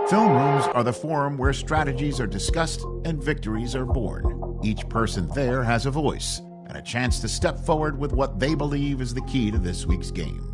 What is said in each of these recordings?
Film rooms are the forum where strategies are discussed and victories are born. Each person there has a voice and a chance to step forward with what they believe is the key to this week's game.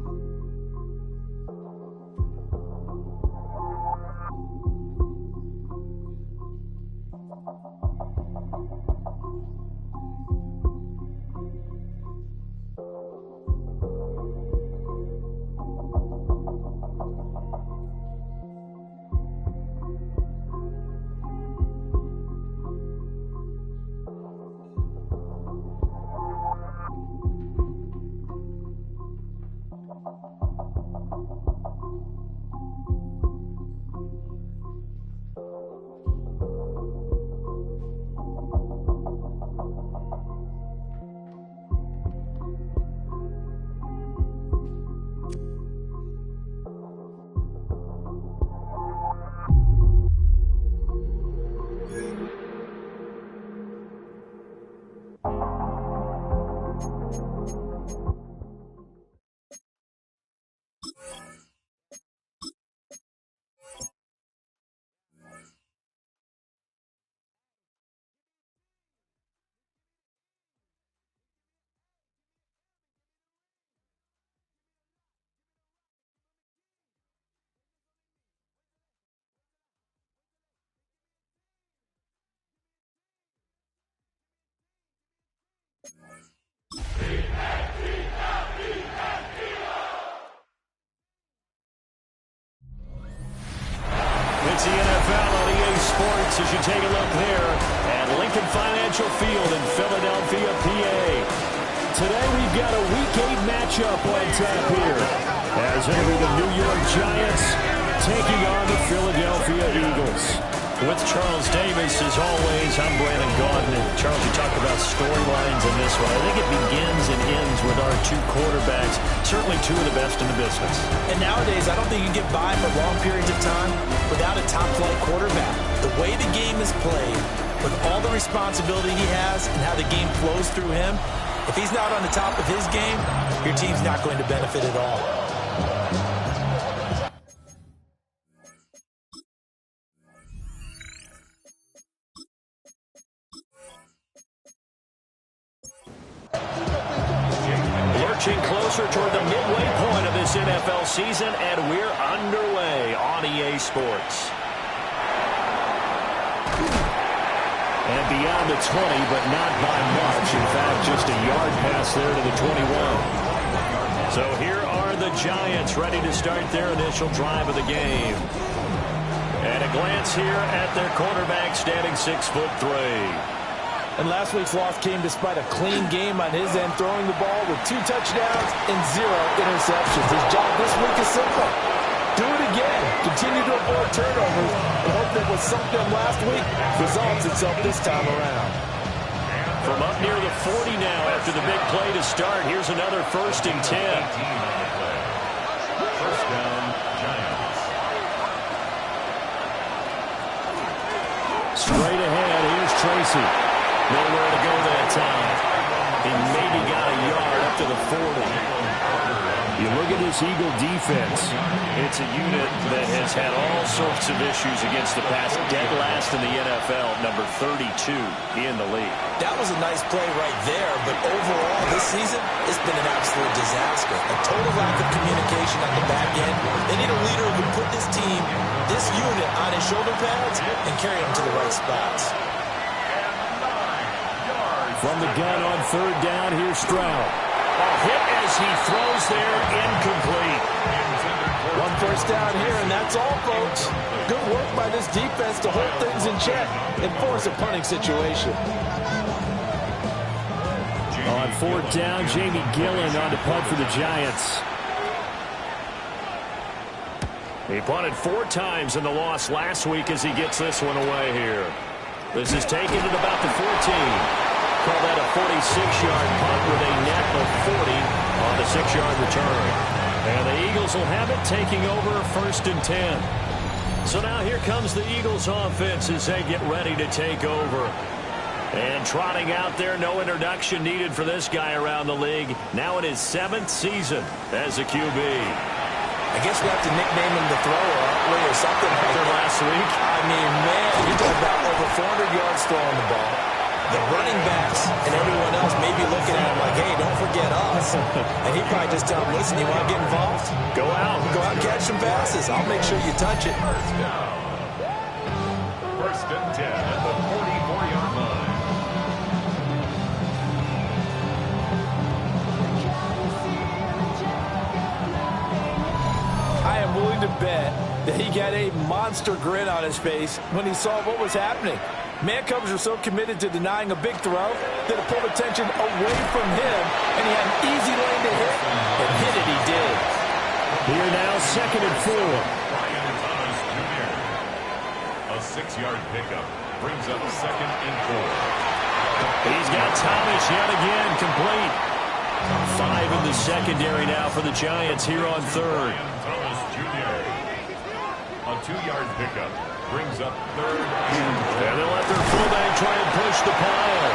It's the NFL on EA Sports as you take a look there at Lincoln Financial Field in Philadelphia, PA. Today we've got a Week 8 matchup on tap here as it'll be the New York Giants taking on the Philadelphia Eagles. With Charles Davis, as always, I'm Brandon Gaudin. And Charles, you talked about storylines in this one. I think it begins and ends with our two quarterbacks, certainly two of the best in the business. And nowadays, I don't think you can get by for long periods of time without a top-flight quarterback. The way the game is played, with all the responsibility he has and how the game flows through him, if he's not on the top of his game, your team's not going to benefit at all. Closer toward the midway point of this NFL season, and we're underway on EA Sports. And beyond the 20, but not by much. In fact, just a yard pass there to the 21. So here are the Giants ready to start their initial drive of the game. And a glance here at their quarterback, standing 6'3". And last week's loss came despite a clean game on his end, throwing the ball with 2 touchdowns and 0 interceptions. His job this week is simple. Do it again. Continue to avoid turnovers and hope that what sunk them last week resolves itself this time around. From up near the 40 now after the big play to start, here's another 1st and 10. First down, Giants. Straight ahead, here's Tracy. Nowhere to go that time. He maybe got a yard up to the 40. You look at this Eagle defense. It's a unit that has had all sorts of issues against the pass. Dead last in the NFL, number 32 in the league. That was a nice play right there, but overall this season, it's been an absolute disaster. A total lack of communication on the back end. They need a leader who can put this team, this unit, on his shoulder pads and carry them to the right spots. From the gun on 3rd down, here's Stroud. A hit as he throws there, incomplete. 1 first down here, and that's all, folks. Good work by this defense to hold things in check and force a punting situation. On 4th down, Jamie Gillen on to punt for the Giants. He punted 4 times in the loss last week as he gets this one away here. This is taken at about the 14. Call that a 46-yard punt with a net of 40 on the 6-yard return. And the Eagles will have it, taking over 1st and 10. So now here comes the Eagles offense as they get ready to take over. And trotting out there, no introduction needed for this guy around the league. Now in his 7th season as a QB. I guess we have to nickname him the thrower, aren't we, or something like that. Last week. I mean, man, you're talking about over 400 yards throwing the ball. The running backs and everyone else may be looking at him like, hey, don't forget us. And he probably just tell him, listen, you want to get involved? Go out and catch some passes. I'll make sure you touch it. First down. First and 10 at the 44-yard line. I am willing to bet that he got a monster grin on his face when he saw what was happening. Man-covers are so committed to denying a big throw that it pulled attention away from him, and he had an easy lane to hit, and hit it he did. Here now, 2nd and 4. Brian Thomas Jr. A 6-yard pickup brings up 2nd and 4. He's got Thomas yet again, complete. 5 in the secondary now for the Giants here on 3rd. Brian Thomas Jr. A 2-yard pickup brings up 3rd and 4. And they'll let their fullback try and push the pile.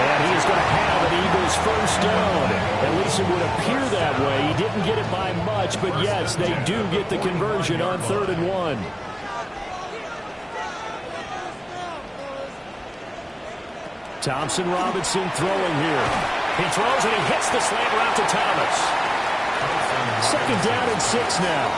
And he is going to have an Eagles first down. At least it would appear that way. He didn't get it by much, but yes, they do get the conversion on 3rd and 1. Thompson Robinson throwing here. He throws and he hits the slant route to Thomas. 2nd down and 6 now.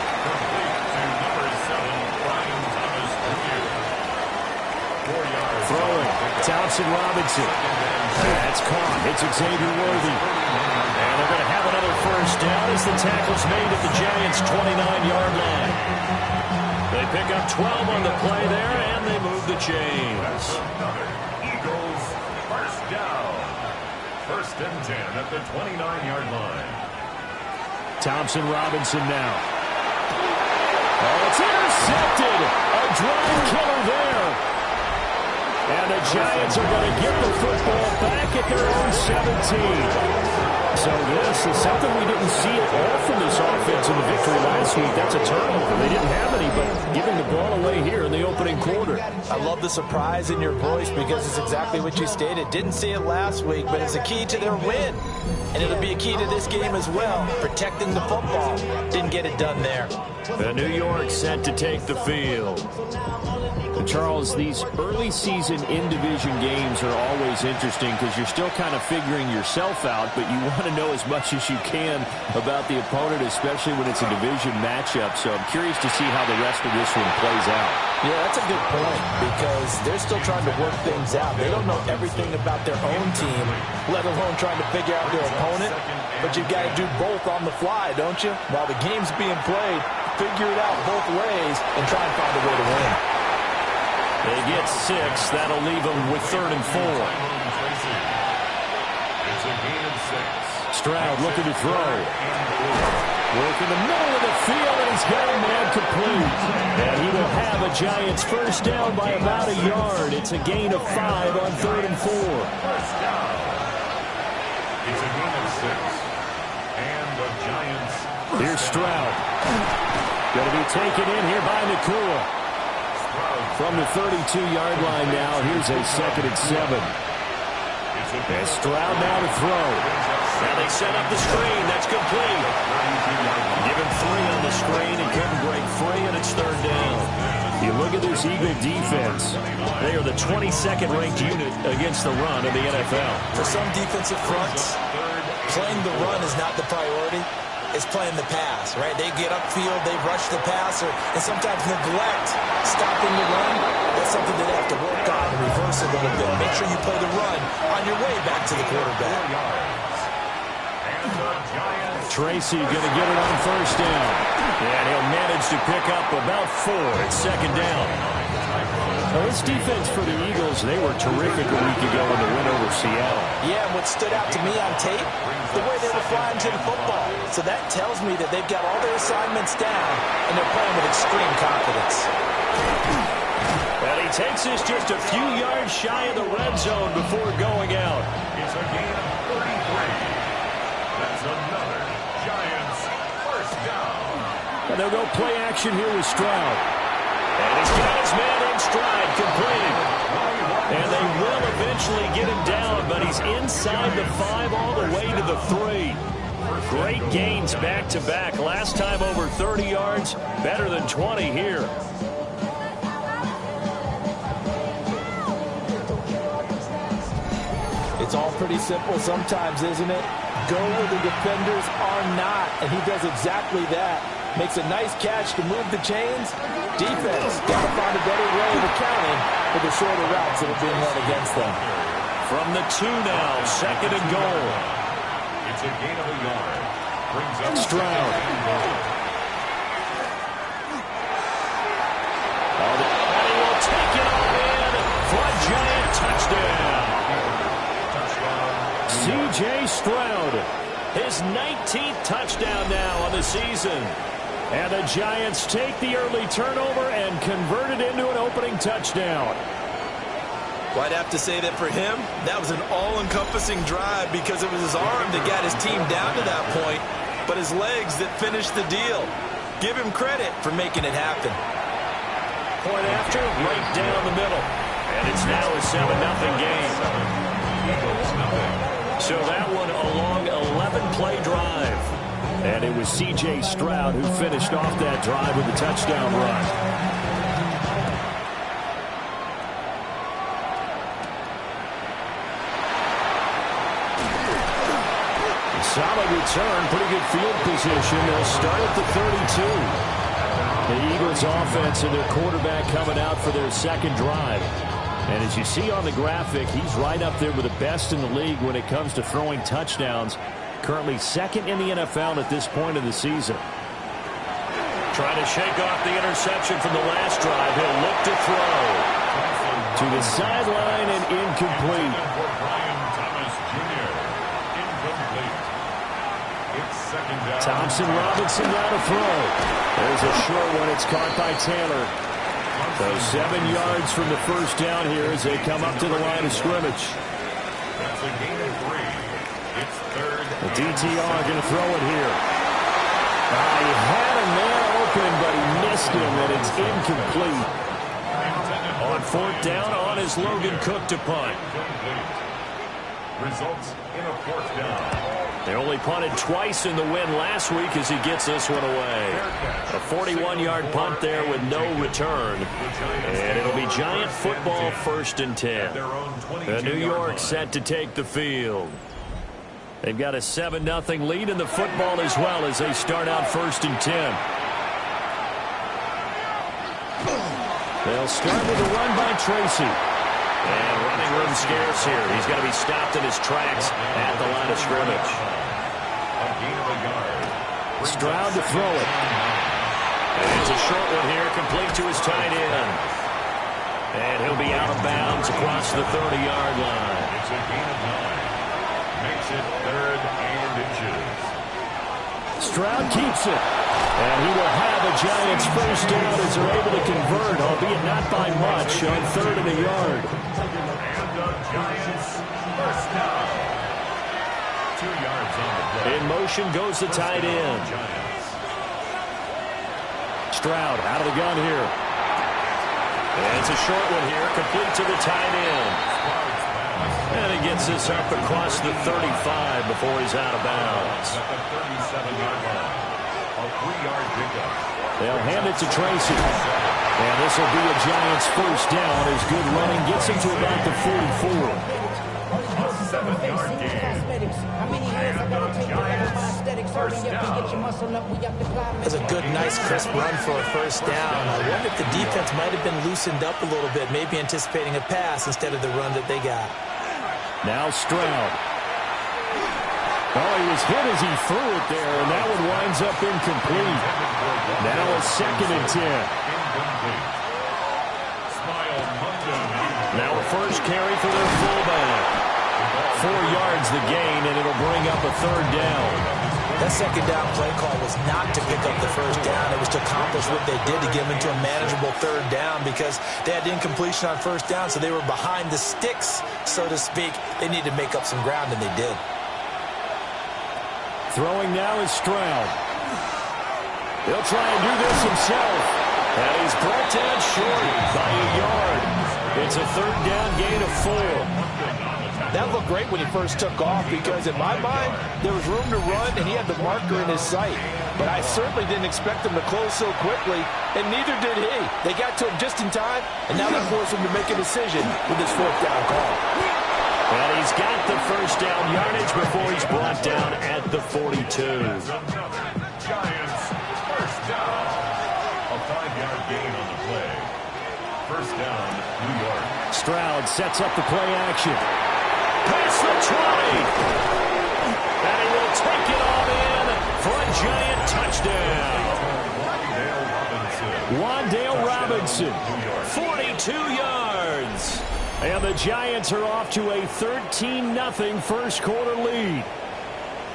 Throwing. Thompson Robinson. That's caught. It's Xavier Worthy. And they're going to have another first down as the tackle's made at the Giants' 29-yard line. They pick up 12 on the play there, and they move the chains. Eagles first down. 1st and 10 at the 29-yard line. Thompson Robinson now. Oh, it's intercepted. A drive killer there. And the Giants are going to get the football back at their own 17. So this is something we didn't see at all from this offense in the victory last week. That's a turnover. They didn't have any, but giving the ball away here in the opening quarter. I love the surprise in your voice because it's exactly what you stated. Didn't see it last week, but it's a key to their win. And it'll be a key to this game as well, protecting the football. Didn't get it done there. The New York set to take the field. Charles, these early season in-division games are always interesting because you're still kind of figuring yourself out, but you want to know as much as you can about the opponent, especially when it's a division matchup. So I'm curious to see how the rest of this one plays out. Yeah, that's a good point because they're still trying to work things out. They don't know everything about their own team, let alone trying to figure out their opponent. But you've got to do both on the fly, don't you? While the game's being played, figure it out both ways and try and find a way to win. They get 6. That'll leave them with 3rd and 4. It's a gain of 6. Stroud looking to throw. Work in the middle of the field, and he's got a man complete. And he will have a Giants first down by about a yard. It's a gain of 5 on 3rd and 4. First down. It's a gain of 6. And the Giants. Here's Stroud. Going to be taken in here by Nakua. From the 32-yard line now, here's a 2nd and 7. And Stroud now to throw. Now they set up the screen. That's complete. Give him 3 on the screen and couldn't break free, and it's 3rd down. You look at this Eagle defense. They are the 22nd ranked unit against the run in the NFL. For some defensive fronts, playing the run is not the priority. It's playing the pass, right? They get upfield, they rush the passer, and sometimes neglect stopping the run. That's something they have to work on and reverse a little bit. Make sure you play the run on your way back to the quarterback. Tracy going to get it on first down. And he'll manage to pick up about 4 at 2nd down. Well, this defense for the Eagles, they were terrific a week ago in the win over Seattle. Yeah, and what stood out to me on tape, the way they were flying to the football. So that tells me that they've got all their assignments down, and they're playing with extreme confidence. And he takes this just a few yards shy of the red zone before going out. It's a gain of 33. That's another Giants first down. And they'll go play action here with Stroud. And he's got his man in stride, complete. And they will eventually get him down, but he's inside the 5 all the way to the 3. Great gains back-to-back. Last time over 30 yards, better than 20 here. It's all pretty simple sometimes, isn't it? Go where the defenders are not, and he does exactly that. Makes a nice catch to move the chains. Defense got to find a better way of accounting for the shorter routes that are being run against them. From the 2 now, 2nd and goal. It's a gain of a yard. Brings up Stroud. And he will take it all in. Flood Giant touchdown. C.J. Stroud, his 19th touchdown now on the season. And the Giants take the early turnover and convert it into an opening touchdown. Well, I'd have to say that for him, that was an all-encompassing drive because it was his arm that got his team down to that point, but his legs that finished the deal. Give him credit for making it happen. Point after, right down the middle. And it's now a 7-0 game. So that one a long 11-play drive. And it was C.J. Stroud who finished off that drive with a touchdown run. Solid return, pretty good field position. They'll start at the 32. The Eagles offense and their quarterback coming out for their second drive. And as you see on the graphic, he's right up there with the best in the league when it comes to throwing touchdowns. Currently second in the NFL at this point of the season. Trying to shake off the interception from the last drive. He'll look to throw. To the sideline and incomplete. Thompson Robinson down to throw. There's a short one. It's caught by Taylor. So 7 yards from the first down here as they come up to the line of scrimmage. That's a gain of 3. It's third. The DTR going to throw it here. He had a man open, but he missed him, and it's incomplete. On 4th down on his Logan Cook to punt. Results in a 4th down. They only punted twice in the win last week as he gets this one away. A 41-yard punt there with no return. And it'll be Giant football 1st and 10. The New York set to take the field. They've got a 7-0 lead in the football as well as they start out 1st and 10. They'll start with a run by Tracy. And running room scarce here. He's going to be stopped in his tracks at the line of scrimmage. A gain of a yard. Stroud to throw it. And it's a short one here, complete to his tight end. And he'll be out of bounds across the 30-yard line. It's a gain of 9. Makes it 3rd and inches. Stroud keeps it. And he will have a Giants first down as they're able to convert, albeit not by much, on 3rd and a yard. And the Giants first down. 2 yards on the play. In motion goes the tight end. Stroud out of the gun here. And it's a short one here, complete to the tight end. And he gets this up across the 35 before he's out of bounds. At the 37-yard line. A 3-yard pickup. They'll hand it to Tracy. And this will be a Giants first down as good running gets him to about the 44. A 7-yard gain. That's a good, nice, crisp run for a first down. I wonder if the defense might have been loosened up a little bit, maybe anticipating a pass instead of the run that they got. Now Stroud. Oh, he was hit as he threw it there, and that one winds up incomplete. Now a 2nd and 10. Now a first carry for their fullback. 4 yards the gain, and it'll bring up a 3rd down. That 2nd down play call was not to pick up the first down. It was to accomplish what they did to get them into a manageable 3rd down because they had incompletion on first down, so they were behind the sticks, so to speak. They needed to make up some ground, and they did. Throwing now is Stroud. He'll try and do this himself. And he's brought down short by a yard. It's a third down gain of 4. That looked great when he first took off because in my mind, there was room to run and he had the marker in his sight. But I certainly didn't expect him to close so quickly, and neither did he. They got to him just in time, and now they force him to make a decision with this fourth down call. And he's got the first down yardage before he's brought down at the 42. Giants first down. A 5-yard gain on the play. First down, New York. Stroud sets up the play action. Past the 20. And he will take it on in for a Giant touchdown. Wan'Dale Robinson, 42 yards. And the Giants are off to a 13-0 first quarter lead.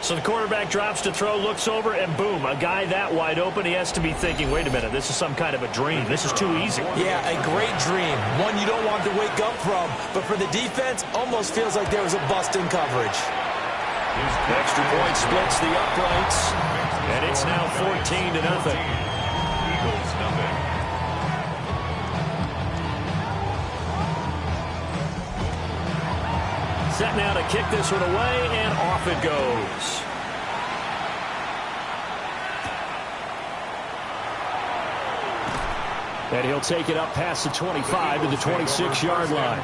So the quarterback drops to throw, looks over, and boom, a guy that wide open, he has to be thinking, wait a minute, this is some kind of a dream. This is too easy. Yeah, a great dream. One you don't want to wake up from. But for the defense, almost feels like there was a bust in coverage. Extra point splits the uprights, and it's now 14-0. Eagles nothing. Set now to kick this one away, and off it goes. And he'll take it up past the 25 to the 26-yard line.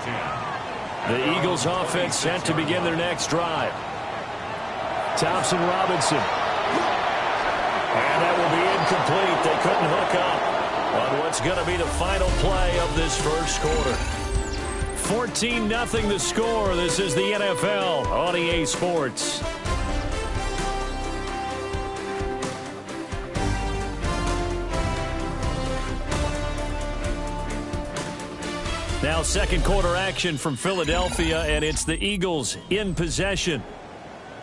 The Eagles offense set to begin their next drive. Thompson Robinson. And that will be incomplete. They couldn't hook up on what's going to be the final play of this first quarter. 14-0 the score. This is the NFL on EA Sports. Now second quarter action from Philadelphia, and it's the Eagles in possession.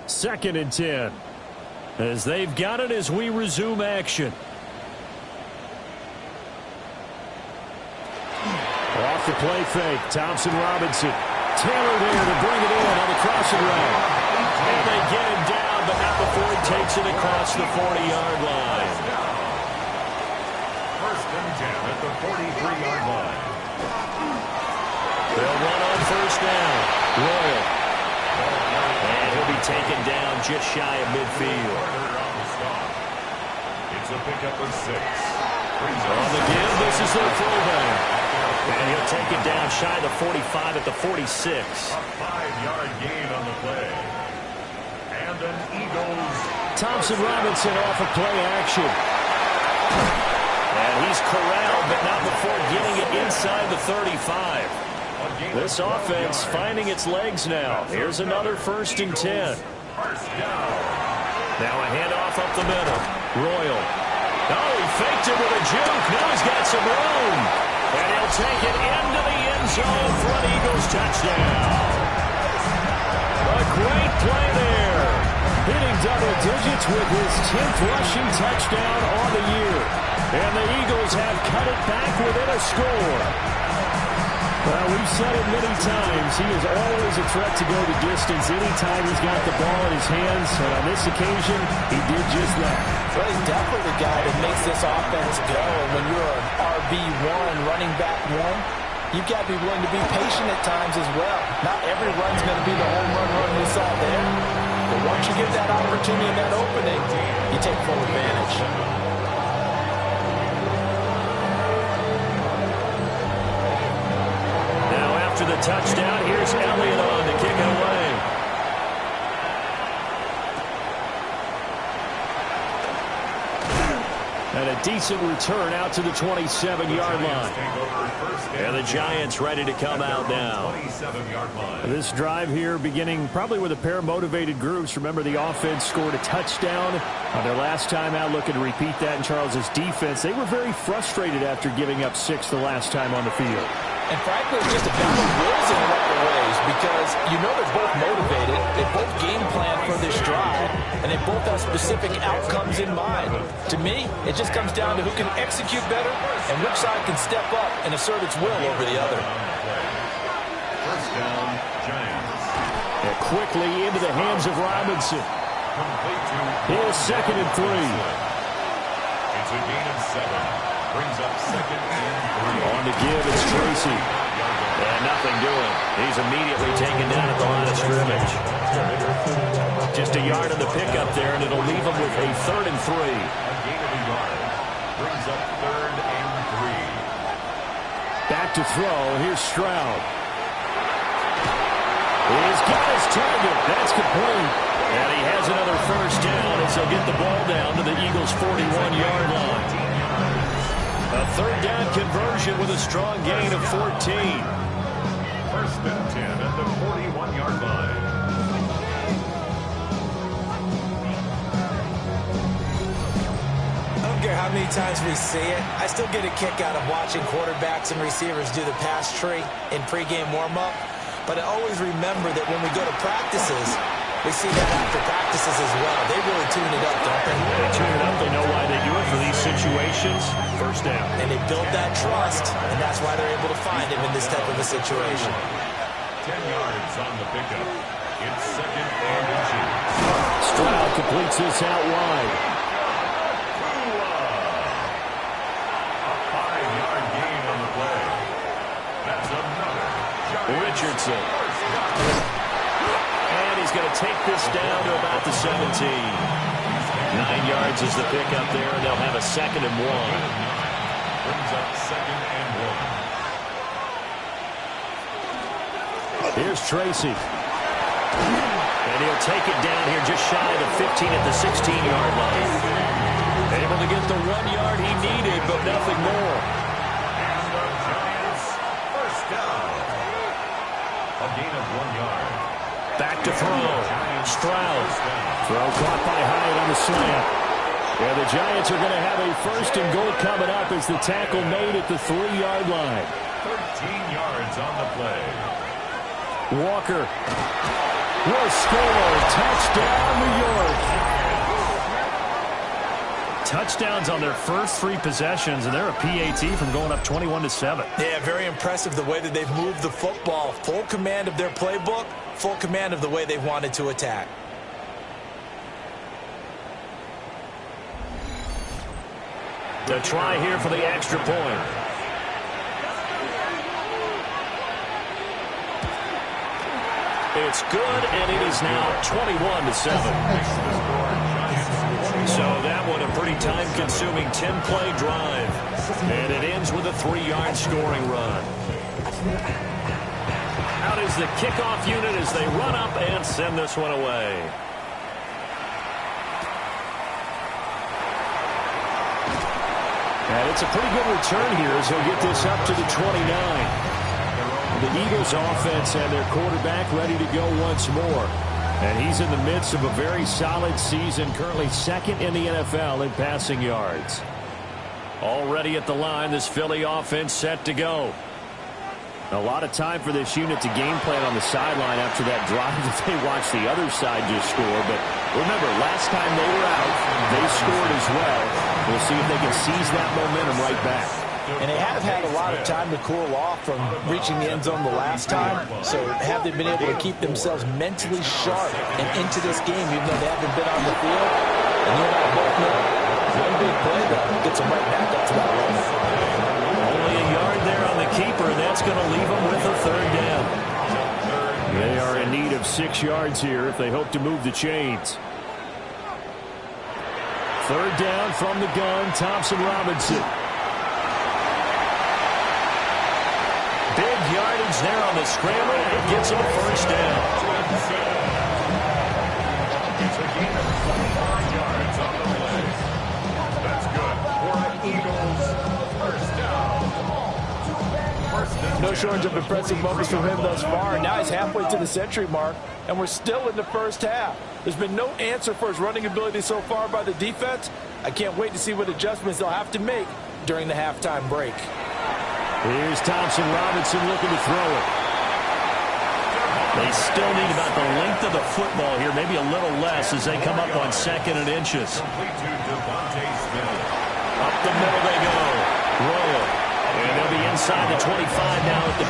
2nd and 10. As they've got it as we resume action. Off the play fake, Thompson Robinson. Taylor there to bring it in on the crossing route. And they get him down, but not before he takes it across the 40-yard line. First and 10 at the 43-yard line. They'll run on first down. Royal. And he'll be taken down just shy of midfield. It's a pickup of 6. On the give, this is their throwback. And he'll take it down shy of the 45 at the 46. A 5-yard gain on the play. And an Eagles. Thompson Robinson off of play action. And he's corralled, but not before getting it inside the 35. This offense finding its legs now. Here's another 1st and 10. First down. Now a handoff up the middle. Royal. Oh, he faked it with a juke. Now he's got some room. And he'll take it into the end zone for an Eagles touchdown. A great play there. Hitting double digits with his 10th rushing touchdown on the year. And the Eagles have cut it back within a score. Well, we've said it many times. He is always a threat to go the distance anytime he's got the ball in his hands. And on this occasion, he did just that. Well, he's definitely the guy that makes this offense go. And when you're an RB1, running back 1, you've got to be willing to be patient at times as well. Not every run's going to be the home run we saw there. But once you get that opportunity and that opening, you take full advantage. After the touchdown, here's Elliott on to kick it away. And a decent return out to the 27-yard line. And the Giants ready to come out now. This drive here beginning probably with a pair of motivated groups. Remember, the offense scored a touchdown on their last time out, looking to repeat that in Charles's defense. They were very frustrated after giving up 6 the last time on the field. And frankly, it's just a battle of wills in a lot of ways because you know they're both motivated, they both game plan for this drive, and they both have specific outcomes in mind. To me, it just comes down to who can execute better and which side can step up and assert its will over the other. First down, Giants. And quickly into the hands of Robinson. Here's 2nd and 3. It's a gain of 7. Brings up 2nd and 3. On the give, it's Tracy. And got nothing doing. He's immediately taken down at the line of scrimmage. Just a yard on the pickup there, and it'll leave him with a 3rd and 3. A gain of a yard. Brings up 3rd and 3. Back to throw. Here's Stroud. He's got his target. That's complete. And he has another first down as he'll get the ball down to the Eagles' 41-yard line. A 3rd down conversion with a strong gain of 14. 1st and 10 at the 41-yard line. I don't care how many times we see it. I still get a kick out of watching quarterbacks and receivers do the pass tree in pregame warm-up. But I always remember that when we go to practices, we see that after practices as well. They really tune it up, don't they? They tune it up. They know why they do it for these situations. First down. And they build that trust, and that's why they're able to find him in this type of a situation. 10 yards on the pickup. It's 2nd and inches. Stroud completes this out wide. A 5-yard gain on the play. That's another. Richardson. And he's going to take this down to about the 17. 9 yards is the pickup there, and they'll have a 2nd and 1. Brings up 2nd and 1. Here's Tracy. And he'll take it down here just shy of the 15 at the 16-yard line. Able to get the 1 yard he needed, but nothing more. And the Giants first down. A gain of 1 yard. Back to throw. Stroud. Throw caught by Hyatt on the slant. Yeah, the Giants are going to have a 1st and goal coming up as the tackle made at the 3-yard line. 13 yards on the play. Walker will score. Touchdown, New York. Touchdowns on their first 3 possessions, and they're a PAT from going up 21-7. Yeah, very impressive the way that they've moved the football. Full command of their playbook, full command of the way they wanted to attack. The try here for the extra point. It's good, and it is now 21-7. So that one a pretty time-consuming 10-play drive. And it ends with a 3-yard scoring run. Out is the kickoff unit as they run up and send this one away. And it's a pretty good return here as he'll get this up to the 29. The Eagles offense and their quarterback ready to go once more. And he's in the midst of a very solid season, currently 2nd in the NFL in passing yards. Already at the line, this Philly offense set to go. A lot of time for this unit to game plan on the sideline after that drive that they watched the other side just score. But remember, last time they were out, they scored as well. We'll see if they can seize that momentum right back. And they have had a lot of time to cool off from reaching the end zone the last time. So have they been able to keep themselves mentally sharp and into this game, even though they haven't been on the field? And you and I both know one big play that gets them right back up to that level. Only a yard there on the keeper. That's going to leave them with a 3rd down. They are in need of 6 yards here if they hope to move the chains. 3rd down from the gun, Thompson Robinson. Big yardage there on the scramble, and it gets him a 1st down. It's a gain of 5 yards on the play. That's good for an Eagles first down. No shortage of impressive moments from him thus far. Now he's halfway to the century mark, and we're still in the first half. There's been no answer for his running ability so far by the defense. I can't wait to see what adjustments they'll have to make during the halftime break. Here's Thompson Robinson looking to throw it. They still need about the length of the football here, maybe a little less as they come up on 2nd and inches. Up the middle they go. Royal. And they'll be inside the 25 now at the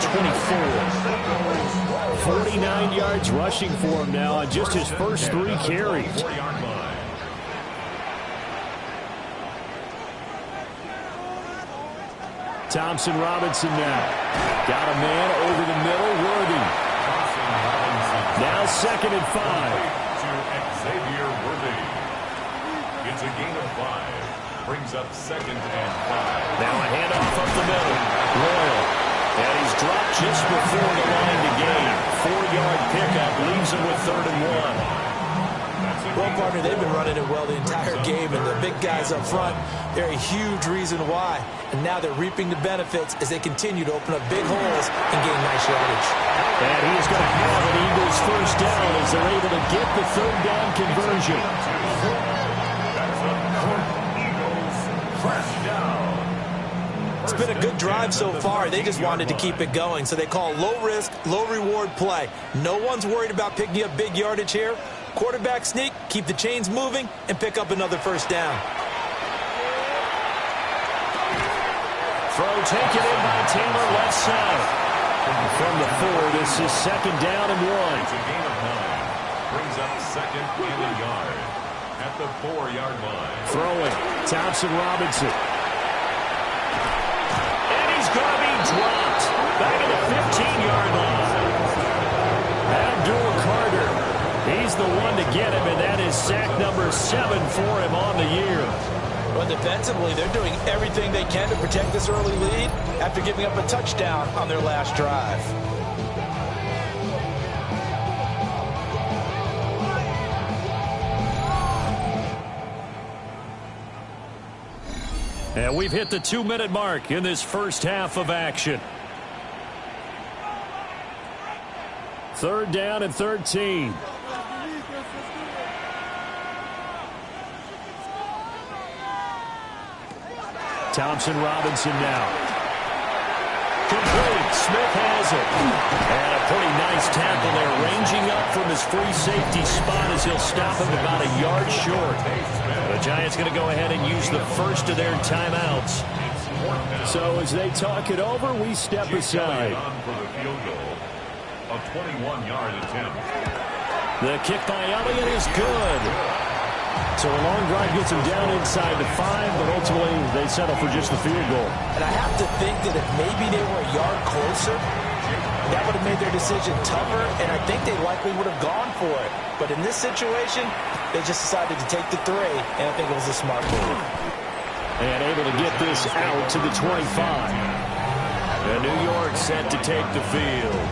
24. 49 yards rushing for him now on just his first 3 carries. Thompson Robinson now. Got a man over the middle, Worthy. Now 2nd and 5. To Xavier Worthy. It's a gain of 5. Brings up 2nd and 5. Now a handoff up the middle. Royal. And he's dropped just before the line to gain. 4-yard pickup leaves him with 3rd and 1. Well, partner, they've been running it well the entire game, and the big guys up front, they're a huge reason why. And now they're reaping the benefits as they continue to open up big holes and gain nice yardage. And he is going to have an Eagles first down as they're able to get the 3rd down conversion. It's been a good drive so far. They just wanted to keep it going, so they call low-risk, low-reward play. No one's worried about picking up big yardage here. Quarterback sneak, keep the chains moving, and pick up another first down. Throw taken in by Taylor left side. From the 4, this is 2nd down and 1. It's a gain of 9. Brings up 2nd and a yard at the 4-yard line. Throwing, Thompson Robinson. And he's going to be dropped back at the 15-yard line. Abdul Carter, he's the one to get him, and that is sack number 7 for him on the year. But defensively, they're doing everything they can to protect this early lead after giving up a touchdown on their last drive. And we've hit the 2-minute mark in this first half of action. 3rd down and 13. Thompson Robinson now. Complete. Smith has it. And a pretty nice tackle there, ranging up from his free safety spot as he'll stop him about a yard short. The Giants going to go ahead and use the first of their timeouts. So as they talk it over, we step aside. For the field goal, a 21-yard attempt. The kick by Elliott is good. So a long drive gets him down inside the 5, but ultimately they settle for just the field goal. And I have to think that if maybe they were a yard closer, that would have made their decision tougher, and I think they likely would have gone for it. But in this situation, they just decided to take the 3, and I think it was a smart move. And able to get this out to the 25. And New York set to take the field.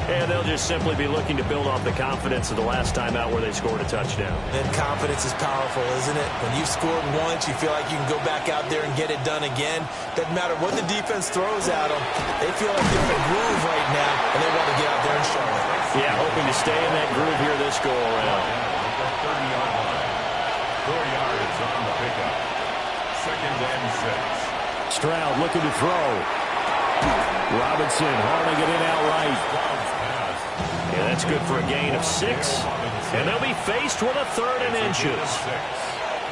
And they'll just simply be looking to build off the confidence of the last time out where they scored a touchdown. And confidence is powerful, isn't it? When you've scored once, you feel like you can go back out there and get it done again. Doesn't matter what the defense throws at them. They feel like they're in a groove right now, and they want to get out there and show it. Yeah, hoping to stay in that groove here this go-around. 30-yard line. 4 yards on the pickup. 2nd and 6. Stroud looking to throw. Robinson hauling it in outright. Yeah, that's good for a gain of 6. And they'll be faced with a 3rd and inches.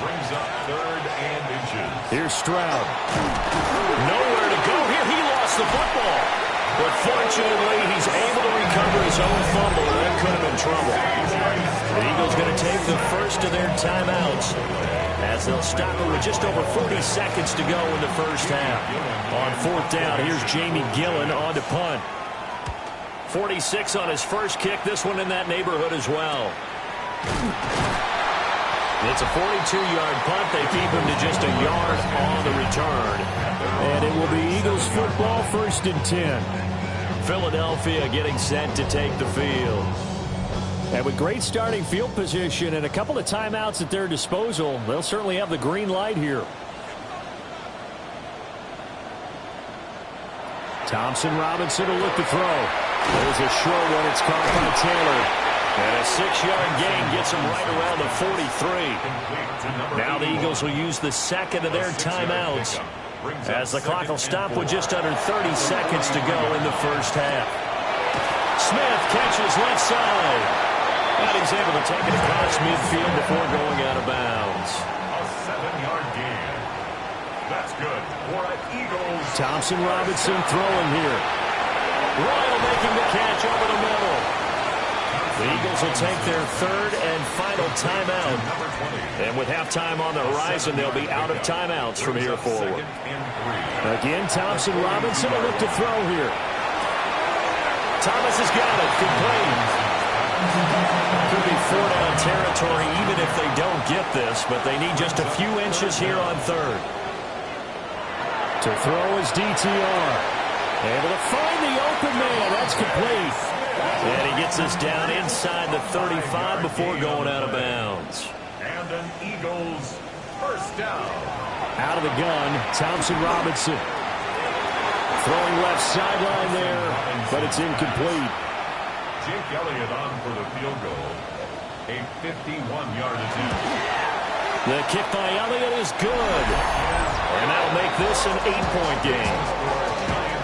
Brings up 3rd and inches. Here's Stroud. Nowhere to go here. He lost the football. But fortunately, he's able to recover his own fumble. That could have been trouble. The Eagles going to take the first of their timeouts as they'll stop it with just over 40 seconds to go in the first half. On 4th down, here's Jamie Gillen on to punt. 46 on his first kick. This one in that neighborhood as well. It's a 42-yard punt. They keep him to just a yard on the return. And it will be Eagles football, 1st and 10. Philadelphia getting set to take the field. And with great starting field position and a couple of timeouts at their disposal, they'll certainly have the green light here. Thompson Robinson will look to throw. There's a short one. It's caught by Taylor. And a 6-yard gain gets him right around the 43. Now the Eagles will use the 2nd of their timeouts as the clock will stop with just under 30 seconds to go in the first half. Smith catches left side. And he's able to take it across midfield before going out of bounds. A 7-yard gain. That's good for an Eagles. Thompson Robinson throwing here. Royal making the catch over the middle. The Eagles will take their third and final timeout. And with halftime on the horizon, they'll be out of timeouts from here forward. Again, Thompson Robinson will look to throw here. Thomas has got it. Complete. Could be four-down territory even if they don't get this, but they need just a few inches here on third. To throw is DTR. Able to find the open man. That's complete. And he gets this down inside the 35 before going out of bounds. And an Eagles first down. Out of the gun, Thompson Robinson. Throwing left sideline there, but it's incomplete. Jake Elliott on for the field goal. A 51-yard attempt. The kick by Elliott is good. And that'll make this an 8-point game.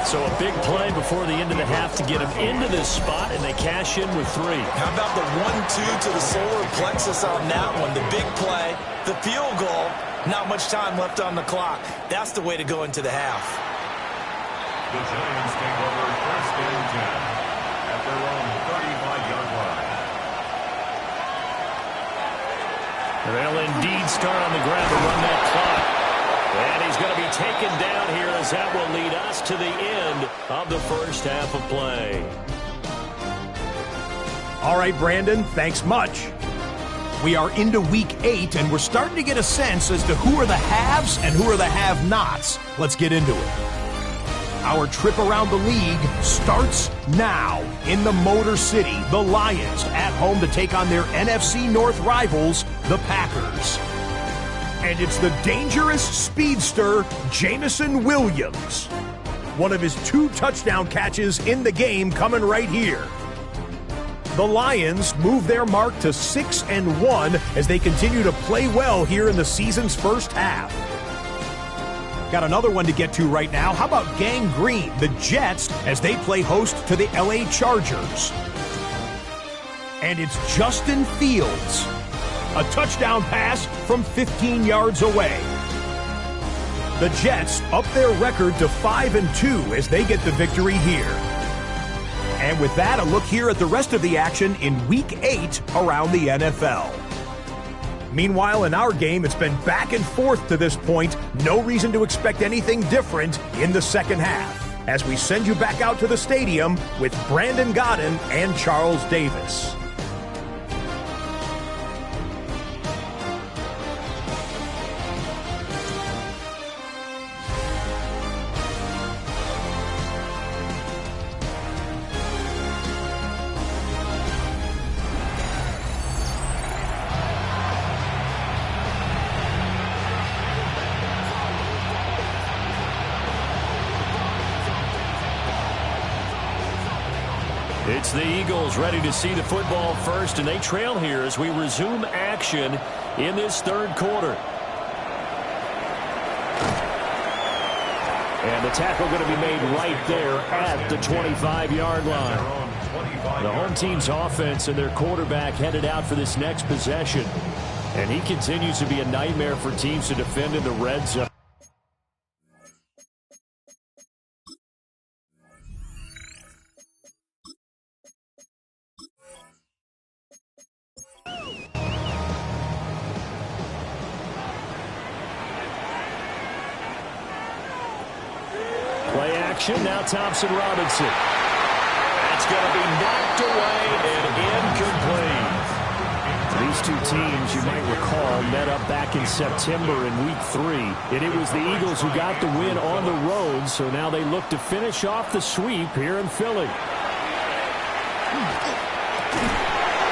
So a big play before the end of the half to get them into this spot, and they cash in with 3. How about the 1-2 to the solar plexus on that one? The big play, the field goal, not much time left on the clock. That's the way to go into the half. The Giants take over first and 10 at their own 35-yard line. They'll indeed start on the ground to run that clock. And he's going to be taken down here as that will lead us to the end of the first half of play. All right, Brandon, thanks much. We are into week 8, and we're starting to get a sense as to who are the haves and who are the have-nots. Let's get into it. Our trip around the league starts now in the Motor City. The Lions at home to take on their NFC North rivals, the Packers. And it's the dangerous speedster, Jameson Williams. One of his 2 touchdown catches in the game coming right here. The Lions move their mark to 6-1 as they continue to play well here in the season's first half. Got another one to get to right now. How about Gang Green, the Jets, as they play host to the LA Chargers? And it's Justin Fields. A touchdown pass from 15 yards away. The Jets up their record to 5-2 as they get the victory here. And with that, a look here at the rest of the action in Week 8 around the NFL. Meanwhile, in our game, it's been back and forth to this point. No reason to expect anything different in the second half, as we send you back out to the stadium with Brandon Godden and Charles Davis. It's the Eagles ready to see the football first, and they trail here as we resume action in this third quarter. And the tackle going to be made right there at the 25-yard line. The home team's offense and their quarterback headed out for this next possession. And he continues to be a nightmare for teams to defend in the red zone. Play action, now Thompson Robinson. That's going to be knocked away and incomplete. These two teams, you might recall, met up back in September in Week 3. And it was the Eagles who got the win on the road, so now they look to finish off the sweep here in Philly.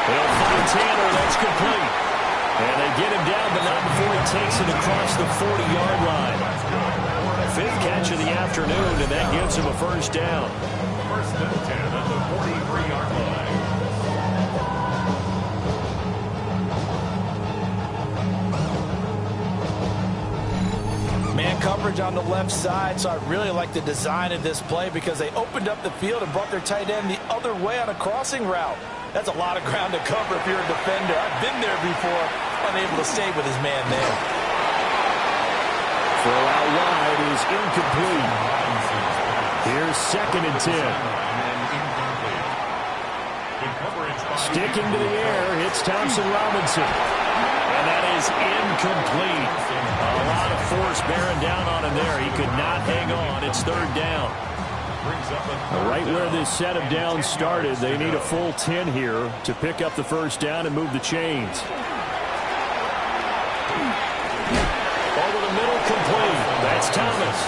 They'll find Tanner, that's complete. And they get him down, but not before he takes it across the 40-yard line. 5th catch of the afternoon, and that gives him a first down. First and 10 at the 43-yard line. Man coverage on the left side, so I really like the design of this play because they opened up the field and brought their tight end the other way on a crossing route. That's a lot of ground to cover if you're a defender. I've been there before, unable to stay with his man there. Throw out wide is incomplete. Here's 2nd and 10. The Sticking to the air, it's Thompson Robinson. And that is incomplete. A lot of force bearing down on him there. He could not hang on. It's third down. Right where this set of downs started, they need a full 10 here to pick up the first down and move the chains. Over the middle, complete. That's Thomas.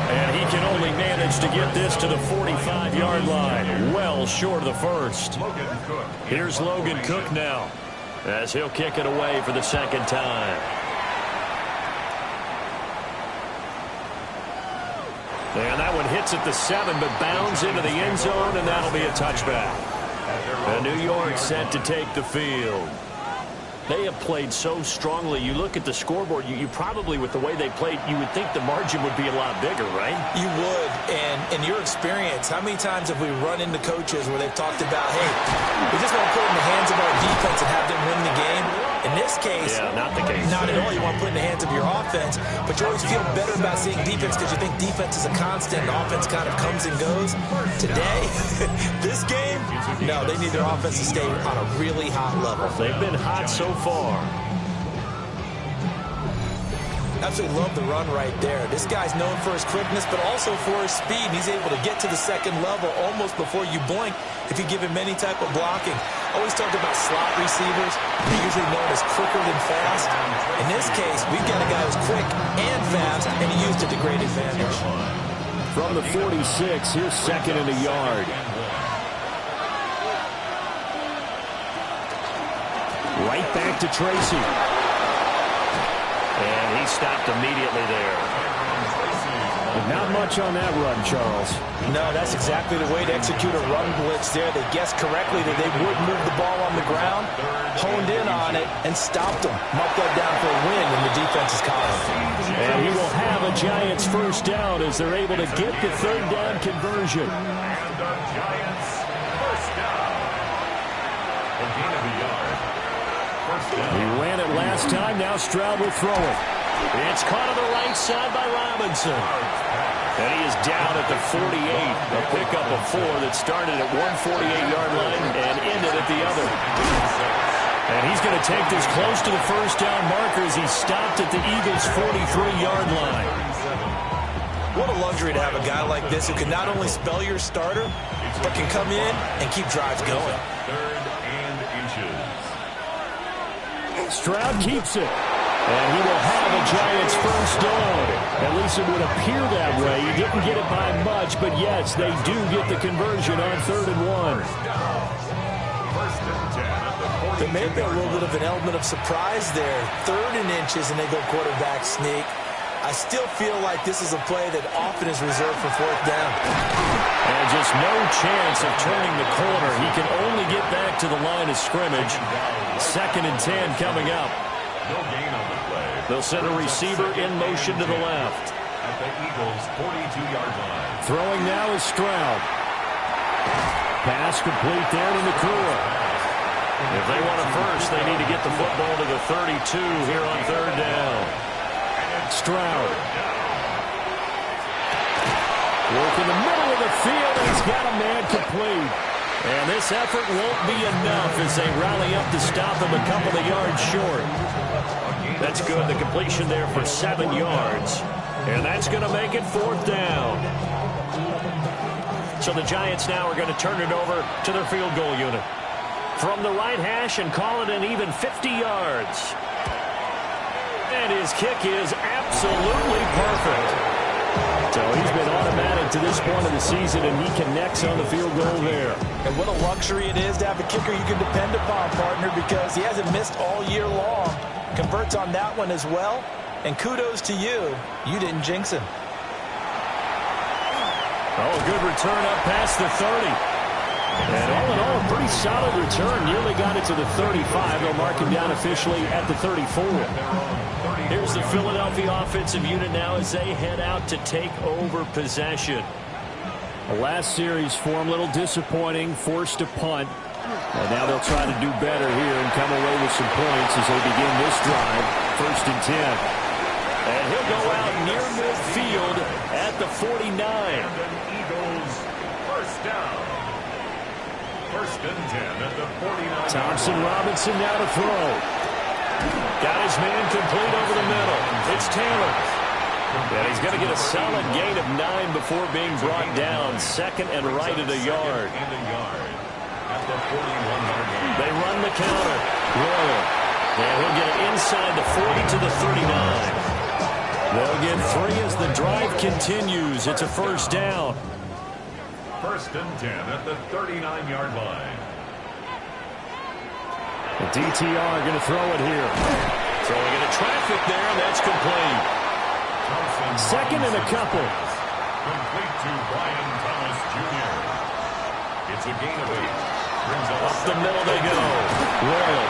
And he can only manage to get this to the 45-yard line. Well short of the first. Here's Logan Cook now, as he'll kick it away for the second time. And that one hits at the 7, but bounds into the end zone, and that'll be a touchback. And New York set to take the field. They have played so strongly. You look at the scoreboard, you probably, with the way they played, you would think the margin would be a lot bigger, right? You would. And in your experience, how many times have we run into coaches where they've talked about, hey, we just want to put it in the hands of our defense and have them win the game? In this case, not the case. Not at all. You want to put it in the hands of your offense, but you always feel better about seeing defense because you think defense is a constant and offense kind of comes and goes. Today, this game, no, they need their offense to stay on a really hot level. They've been hot so far. Absolutely love the run right there. This guy's known for his quickness, but also for his speed. He's able to get to the second level almost before you blink if you give him any type of blocking. Always talk about slot receivers. They're usually known as quicker than fast. In this case, we've got a guy who's quick and fast, and he used it to great advantage. From the 46, here's second and a yard. Right back to Tracy. And he stopped immediately there. Not much on that run, Charles. No, that's exactly the way to execute a run blitz there. They guessed correctly that they would move the ball on the ground, honed in on it, and stopped them. Marked that down for a win in the defense's column. And he will have a Giants first down as they're able to get the third down conversion. And the Giants first down. A gain of a yard. First down. He ran it last time. Now Stroud will throw it. It's caught on the right side by Robinson. And he is down at the 48. A pickup of 4 that started at 148-yard line and ended at the other. And he's going to take this close to the first down marker as he stopped at the Eagles' 43-yard line. What a luxury to have a guy like this who can not only spell your starter, but can come in and keep drives going. Third and inches. Stroud keeps it. And he will have a Giants first down. At least it would appear that way. He didn't get it by much, but yes, they do get the conversion on 3rd and 1. First and 10 at the 40. There may be a little bit of an element of surprise there. 3rd and inches, and they go quarterback sneak. I still feel like this is a play that often is reserved for 4th down. And just no chance of turning the corner. He can only get back to the line of scrimmage. 2nd and 10 coming up. No gain on the play. They'll send a receiver in motion to the left. At the Eagles' 42-yard line. Throwing now is Stroud. Pass complete there to Nakua. If they want a first, they need to get the football to the 32 here on 3rd down. Stroud. Work in the middle of the field, and he's got a man complete. And this effort won't be enough as they rally up to stop him a couple of yards short. That's good. The completion there for 7 yards. And that's going to make it 4th down. So the Giants now are going to turn it over to their field goal unit. From the right hash and call it an even 50 yards. And his kick is absolutely perfect. So he's been automatic to this point of the season, and he connects on the field goal there. And what a luxury it is to have a kicker you can depend upon, partner, because he hasn't missed all year long. Converts on that one as well. And kudos to you. You didn't jinx him. Oh, good return up past the 30. And all in all, a pretty solid return. Nearly got it to the 35. They'll mark him down officially at the 34. Here's the Philadelphia offensive unit now as they head out to take over possession. The last series for him, a little disappointing, forced a punt. And now they'll try to do better here and come away with some points as they begin this drive. 1st and 10. And he'll go out near midfield at the 49. And the Eagles first down. First First and 10 at the 49. Thompson Robinson now to throw. Got his man complete over the middle. It's Taylor. And he's going to get a solid gain of 9 before being brought down. Second and right at a yard. And a yard at the 41-yard line. They run the counter. Royal. And he'll get it inside the 40 to the 39. They'll get 3 as the drive continues. It's a first down. First and 10 at the 39-yard line. The DTR going to throw it here. Throwing into traffic there, and that's complete. Second and a couple. Complete to Brian Thomas Jr. It's a gain of 8. Brings up the middle they go. Royal.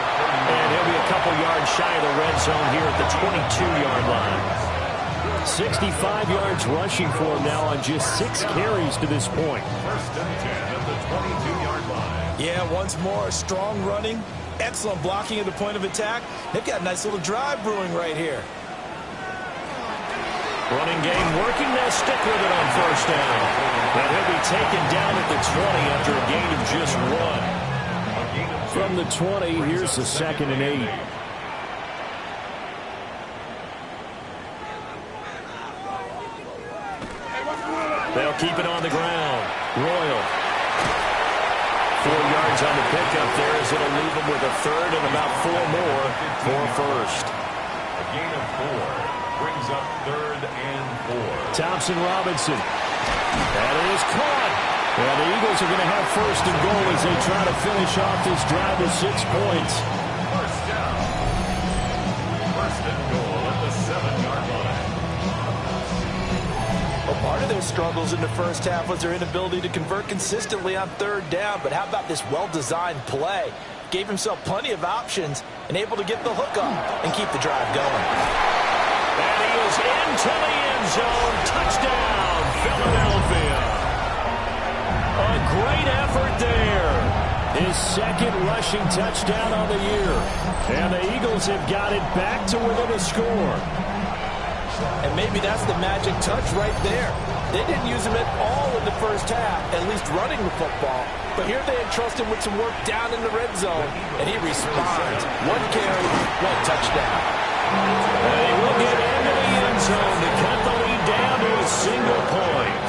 And he'll be a couple yards shy of the red zone here at the 22-yard line. 65 yards rushing for him now on just 6 carries to this point. First and 10 at the 22-yard line. Yeah, once more, strong running, excellent blocking at the point of attack. They've got a nice little drive brewing right here. Running game working. They'll stick with it on first down. But he'll be taken down at the 20 after a gain of just 1. From the 20, here's the second and 8. They'll keep it on the ground. Royal. 4 yards on the pickup there as it'll leave them with a third and about 4 more for first. A gain of 4 brings up third and 4. Thompson Robinson. That is caught. And the Eagles are going to have first and goal as they try to finish off this drive with 6 points. First down. First and goal at the 7-yard line. Well, part of their struggles in the first half was their inability to convert consistently on third down. But how about this well-designed play? Gave himself plenty of options and able to get the hook up and keep the drive going. And he is into the end zone. Touchdown, Philadelphia. A great effort there. His second rushing touchdown on the year. And the Eagles have got it back to within a score. And maybe that's the magic touch right there. They didn't use him at all in the first half, at least running the football. But here they entrust him with some work down in the red zone, and he responds. 1 carry, 1 touchdown. And he will get into the end zone to cut the lead down to a single point.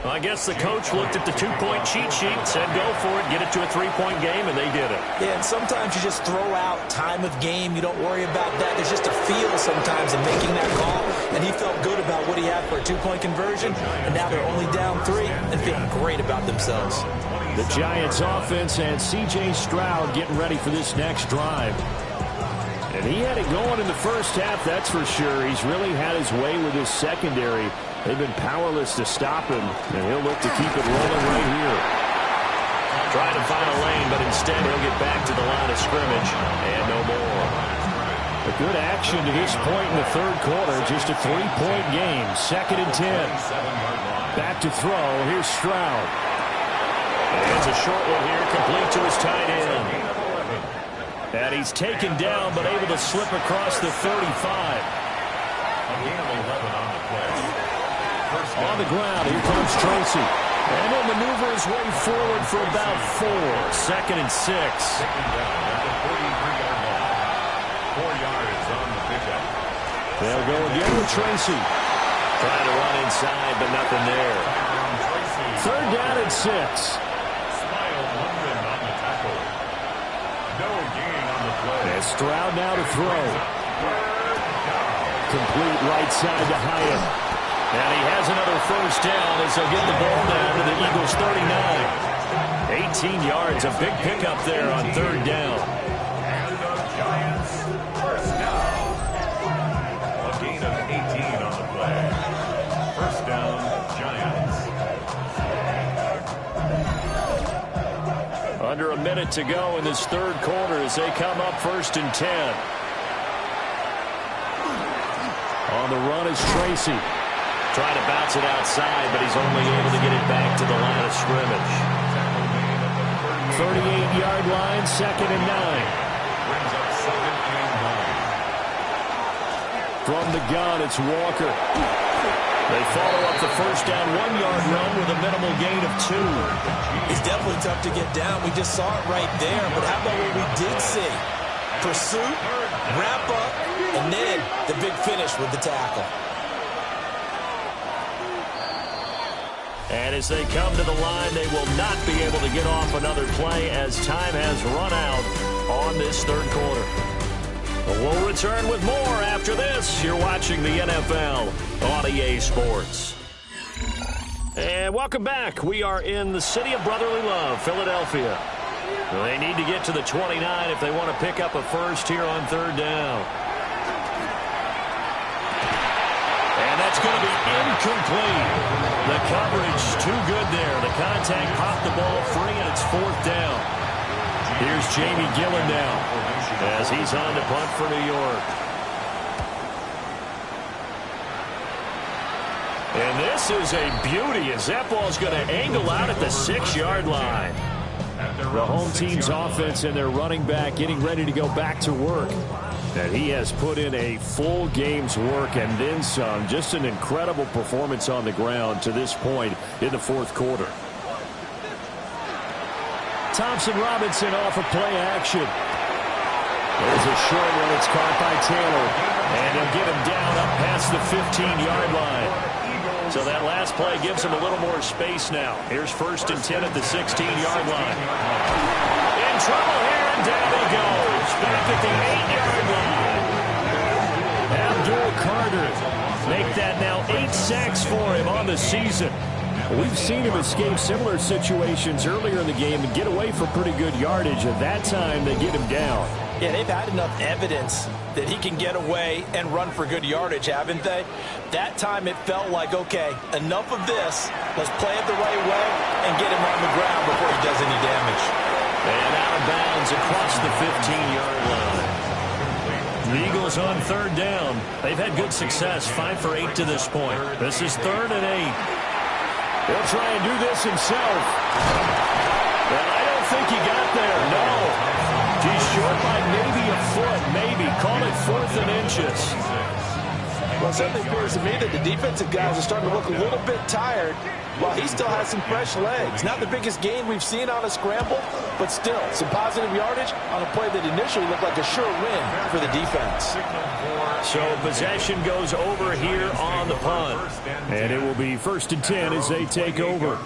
I guess the coach looked at the 2-point cheat sheet, said go for it, get it to a 3-point game, and they did it. Yeah, and sometimes you just throw out time of game. You don't worry about that. There's just a feel sometimes in making that call, and he felt good about what he had for a 2-point conversion, and now they're only down 3 and feeling great about themselves. The Giants offense and C.J. Stroud getting ready for this next drive. And he had it going in the first half, that's for sure. He's really had his way with his secondary. They've been powerless to stop him, and he'll look to keep it rolling right here. Trying to find a lane, but instead he'll get back to the line of scrimmage, and no more. A good action to this point in the third quarter, just a 3-point game, 2nd and 10. Back to throw, here's Stroud. And it's a short one here, complete to his tight end. And he's taken down, but able to slip across the 35. A gain of 11 on the play. On the ground, here comes Tracy. And he'll maneuver his way forward for about 4. 2nd and 6. Taken down at the 43-yard line. 4 yards on the pickup. They'll go again with Tracy. Trying to run inside, but nothing there. 3rd down and 6. Smile London on the tackle. No gain on the play. And Stroud now to throw. Complete right side to Hyatt. And he has another first down as they'll get the ball down to the Eagles' 39. 18 yards, a big pickup there on 3rd down. And the Giants first down. A gain of 18 on the play. First down, Giants. Under a minute to go in this third quarter as they come up 1st and 10. On the run is Tracy. Trying to bounce it outside, but he's only able to get it back to the line of scrimmage. 38-yard line, 2nd and 9. Brings up 2nd and 9. From the gun, it's Walker. They follow up the first down 1-yard run with a minimal gain of 2. It's definitely tough to get down. We just saw it right there. But how about what we did see? Pursuit, wrap up, and then the big finish with the tackle. And as they come to the line, they will not be able to get off another play as time has run out on this third quarter. But we'll return with more after this. You're watching the NFL on EA Sports. And welcome back. We are in the city of brotherly love, Philadelphia. They need to get to the 29 if they want to pick up a first here on third down. And that's going to be incomplete. The coverage too good there. The contact popped the ball free, and it's 4th down. Here's Jamie Gillen now as he's on to punt for New York. And this is a beauty as that ball's going to angle out at the 6-yard line. The home team's offense and their running back getting ready to go back to work. And he has put in a full game's work and then some. Just an incredible performance on the ground to this point in the 4th quarter. Thompson Robinson off of play action. There's a short one. It's caught by Taylor. And he'll get him down up past the 15-yard line. So that last play gives him a little more space now. Here's 1st and 10 at the 16-yard line. In trouble here, and down he goes. Back at the 8-yard line. Abdul Carter make that now 8 sacks for him on the season. We've seen him escape similar situations earlier in the game and get away for pretty good yardage. At that time, they get him down. Yeah, they've had enough evidence that he can get away and run for good yardage, haven't they? That time it felt like, okay, enough of this. Let's play it the right way and get him on the ground before he does any damage. And out of bounds across the 15-yard line. The Eagles on third down. They've had good success, 5 for 8 to this point. This is 3rd and 8. He'll try and do this himself. And I don't think he got there, no. He's short by maybe a foot, maybe. Call it 4th and inches. Well, it certainly appears to me that the defensive guys are starting to look a little bit tired while he still has some fresh legs. Not the biggest gain we've seen on a scramble, but still some positive yardage on a play that initially looked like a sure win for the defense. So possession goes over here on the punt. And it will be 1st and 10 as they take over.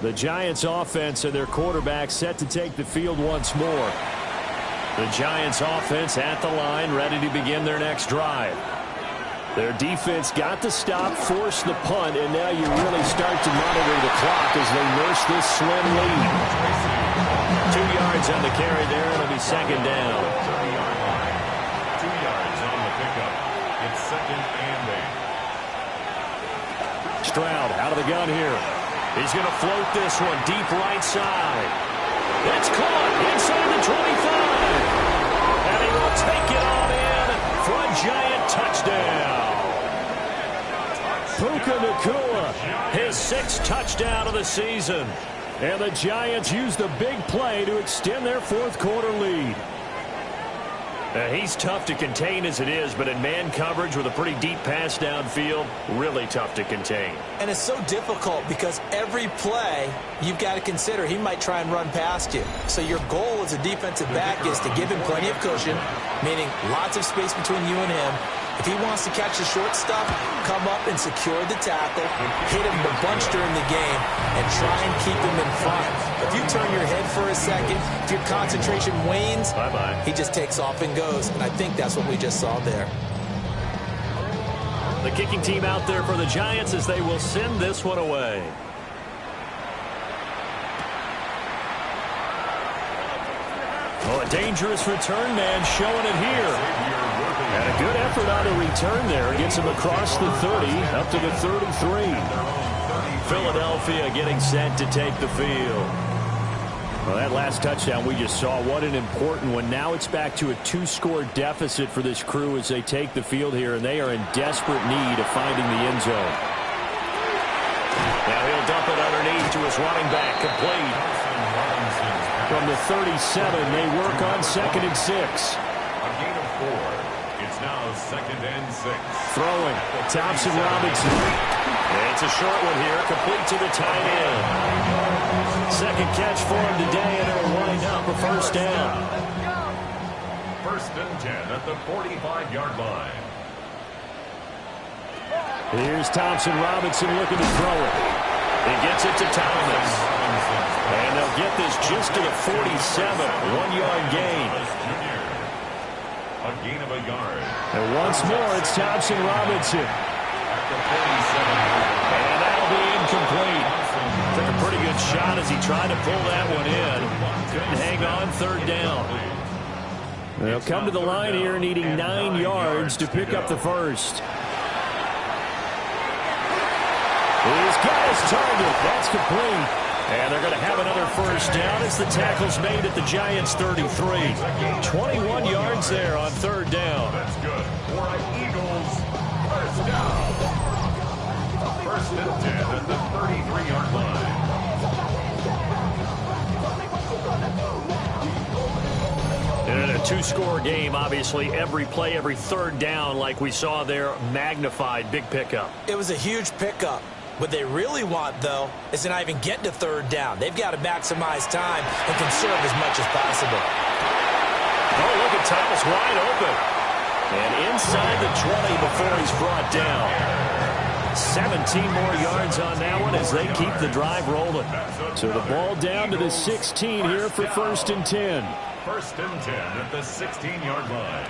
The Giants offense and their quarterback set to take the field once more. The Giants offense at the line, ready to begin their next drive. Their defense got the stop, forced the punt, and now you really start to monitor the clock as they nurse this slim lead. 2 yards on the carry there, and it'll be 2nd down. 2 yards on the pickup. It's 2nd and 8. Stroud out of the gun here. He's going to float this one deep right side. It's caught inside the 25. And he will take it on in for a Giant touchdown. Puka Nacua, his 6th touchdown of the season. And the Giants use the big play to extend their 4th quarter lead. He's tough to contain as it is, but in man coverage with a pretty deep pass downfield, really tough to contain. And it's so difficult because every play you've got to consider he might try and run past you. So your goal as a defensive back is to give him plenty of cushion, meaning lots of space between you and him. If he wants to catch the short stuff, come up and secure the tackle, hit him a bunch during the game, and try and keep him in front. If you turn your head for a second, if your concentration wanes, he just takes off and goes. And I think that's what we just saw there. The kicking team out there for the Giants as they will send this one away. Oh, a dangerous return man showing it here. And a good effort on the return there. Gets him across the 30, up to the 33. Philadelphia getting set to take the field. Well, that last touchdown we just saw, what an important one. Now it's back to a 2-score deficit for this crew as they take the field here, and they are in desperate need of finding the end zone. Now he'll dump it underneath to his running back, complete. From the 37, they work on 2nd and 6. A gain of 4. It's now 2nd and 6. Throwing, Thompson Robinson. It's a short one here, complete to the tight end. Second catch for him today, and it'll wind up a first down. 1st and 10 at the 45-yard line. Here's Thompson Robinson looking to throw it. He gets it to Thomas. And they'll get this just to the 47, 1-yard gain. A gain of a yard. And once more, it's Thompson Robinson. At the 47. And that'll be incomplete. Took a pretty good shot as he tried to pull that one in. Couldn't hang on, 3rd down. They'll come to the line here needing 9 yards to pick up the first. He's got his target. That's complete. And they're going to have another first down as the tackle's made at the Giants' 33. 21 yards there on 3rd down. That's good. For an Eagles first down. 1st and 10 at the 33-yard line. And in a 2-score game, obviously, every play, every 3rd down, like we saw there, magnified. Big pickup. It was a huge pickup. What they really want, though, is to not even get to 3rd down. They've got to maximize time and conserve as much as possible. Oh, look at Thomas wide open. And inside the 20 before he's brought down. 17 more yards on that one as they keep the drive rolling. So the ball down to the 16 here for 1st and 10. 1st and 10 at the 16-yard line.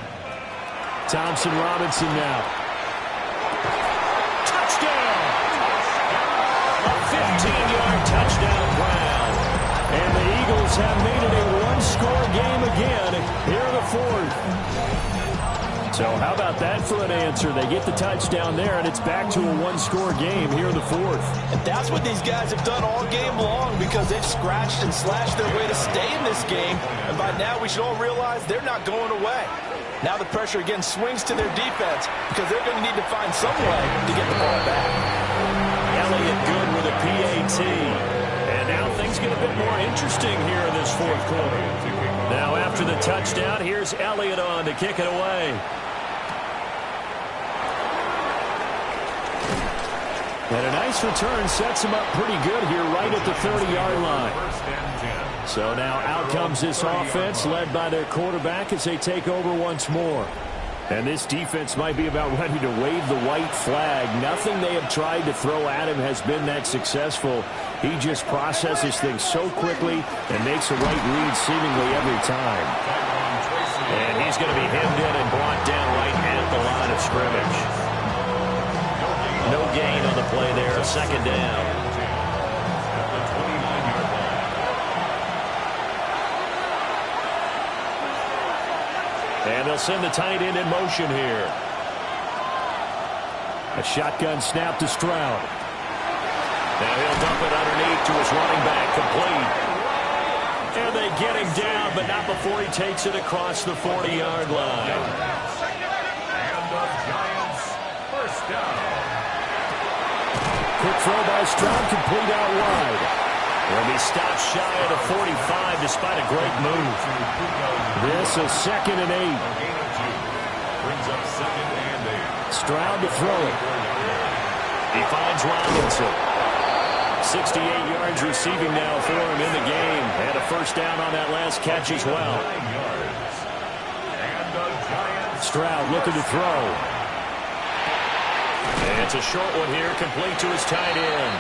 Thompson Robinson now. Touchdown! A 15-yard touchdown Brown. And the Eagles have made it a 1-score game again here in the 4th. So how about that for an answer? They get the touchdown there, and it's back to a 1-score game here in the 4th. And that's what these guys have done all game long because they've scratched and slashed their way to stay in this game. And by now we should all realize they're not going away. Now the pressure again swings to their defense because they're going to need to find some way to get the ball back. Elliott good with a PAT. And now things get a bit more interesting here in this 4th quarter. Now after the touchdown, here's Elliott on to kick it away. And a nice return sets him up pretty good here right at the 30-yard line. 1st and 10. So now out comes this offense led by their quarterback as they take over once more. And this defense might be about ready to wave the white flag. Nothing they have tried to throw at him has been that successful. He just processes things so quickly and makes a right read seemingly every time. And he's going to be hemmed in and brought down right at the line of scrimmage. No gain on the play there, 2nd down. And they'll send the tight end in motion here. A shotgun snap to Stroud. Now he'll dump it underneath to his running back, complete. And they get him down, but not before he takes it across the 40-yard line. And the Giants first down. Quick throw by Stroud, complete out wide. He'll be stopped shy of the 45 despite a great move. This is 2nd and 8. A gain of 2. Brings up 2nd and 8. Stroud to throw it. He finds Robinson. 68 yards receiving now for him in the game. And a first down on that last catch as well. 9 yards. And the Giants. Stroud looking to throw. And it's a short one here, complete to his tight end.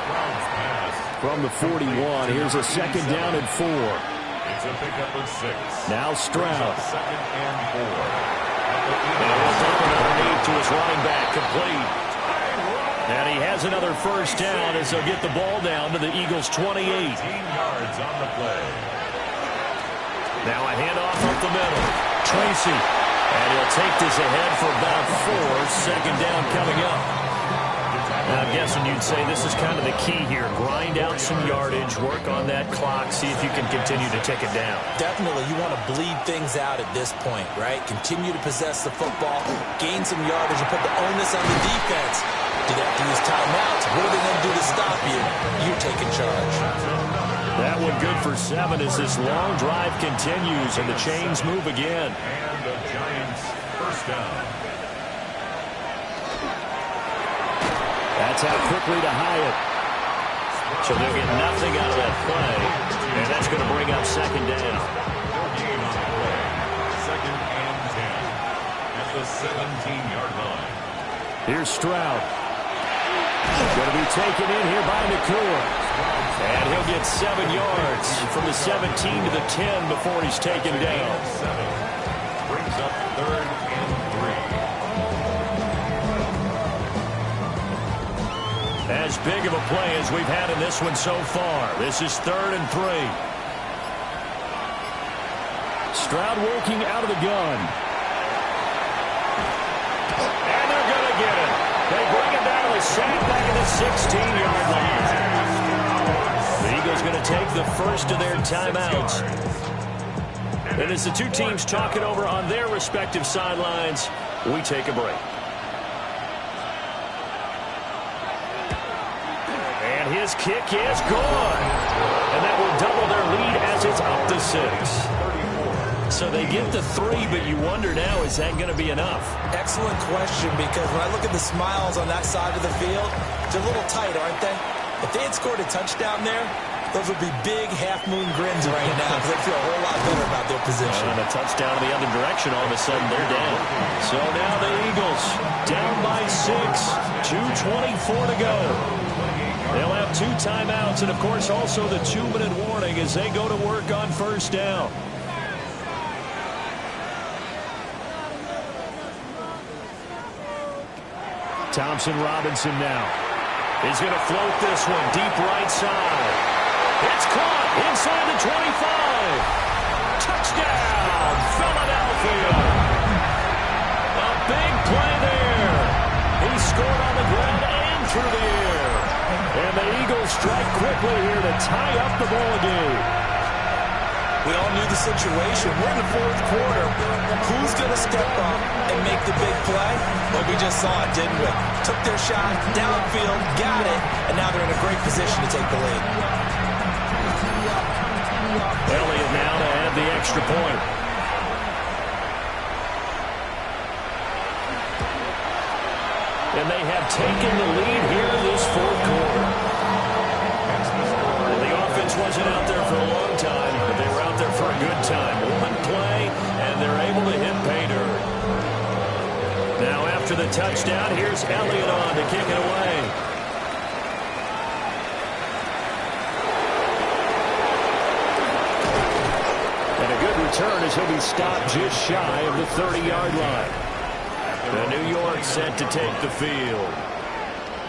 Stroud's pass. From the 41, here's a 2nd down and 4. It's a pickup of 6. Now Stroud. 2nd and 4. And he'll dump it underneath to his running back, complete. And he has another first down as they'll get the ball down to the Eagles' 28. 18 yards on the play. Now a handoff up the middle. Tracy. And he'll take this ahead for about 4. 2nd down coming up. I'm guessing you'd say this is kind of the key here. Grind out some yardage, work on that clock, see if you can continue to tick it down. Definitely, you want to bleed things out at this point, right? Continue to possess the football, gain some yardage, and put the onus on the defense. Do they have to use timeouts? What are they going to do to stop you? You're taking charge. That one good for 7 as this long drive continues and the chains move again. And the Giants first down. That's out quickly to Hyatt. So they'll get nothing out of that play. And that's going to bring up second down. No gain on the play. Second and 10 at the 17-yard line. Here's Stroud. Going to be taken in here by Nakua. And he'll get 7 yards from the 17 to the 10 before he's taken down. 7 brings up third and 3. As big of a play as we've had in this one so far. This is third and 3. Stroud working out of the gun. And they're going to get it. They bring it down to the sack back at the 16-yard line. The Eagles going to take the first of their timeouts. And as the two teams talk it over on their respective sidelines, we take a break. And his kick is gone. And that will double their lead as it's up to 6. So they get the 3, but you wonder now, is that going to be enough? Excellent question, because when I look at the smiles on that side of the field, they're a little tight, aren't they? If they had scored a touchdown there, those would be big half-moon grins right now because they feel a whole lot better about their position. And a touchdown in the other direction, all of a sudden they're down. So now the Eagles down by 6, 2:24 to go. They'll have 2 timeouts and, of course, also the 2-minute warning as they go to work on first down. Thompson Robinson now. He's going to float this one deep right side. It's caught inside the 25. Touchdown, Philadelphia. A big play there. He scored on the ground and through the air. And the Eagles strike quickly here to tie up the ball game. We all knew the situation. We're in the fourth quarter. Who's going to step up and make the big play? Well, we just saw it, didn't we? Took their shot, downfield, got it, and now they're in a great position to take the lead. Elliott now to add the extra point. And they have taken the lead here in this fourth quarter. And the offense wasn't out there for a long time, but they were out there for a good time. One play, and they're able to hit pay dirt. Now after the touchdown, here's Elliott on to kick it away. And a good return as he'll be stopped just shy of the 30-yard line. The New York set to take the field.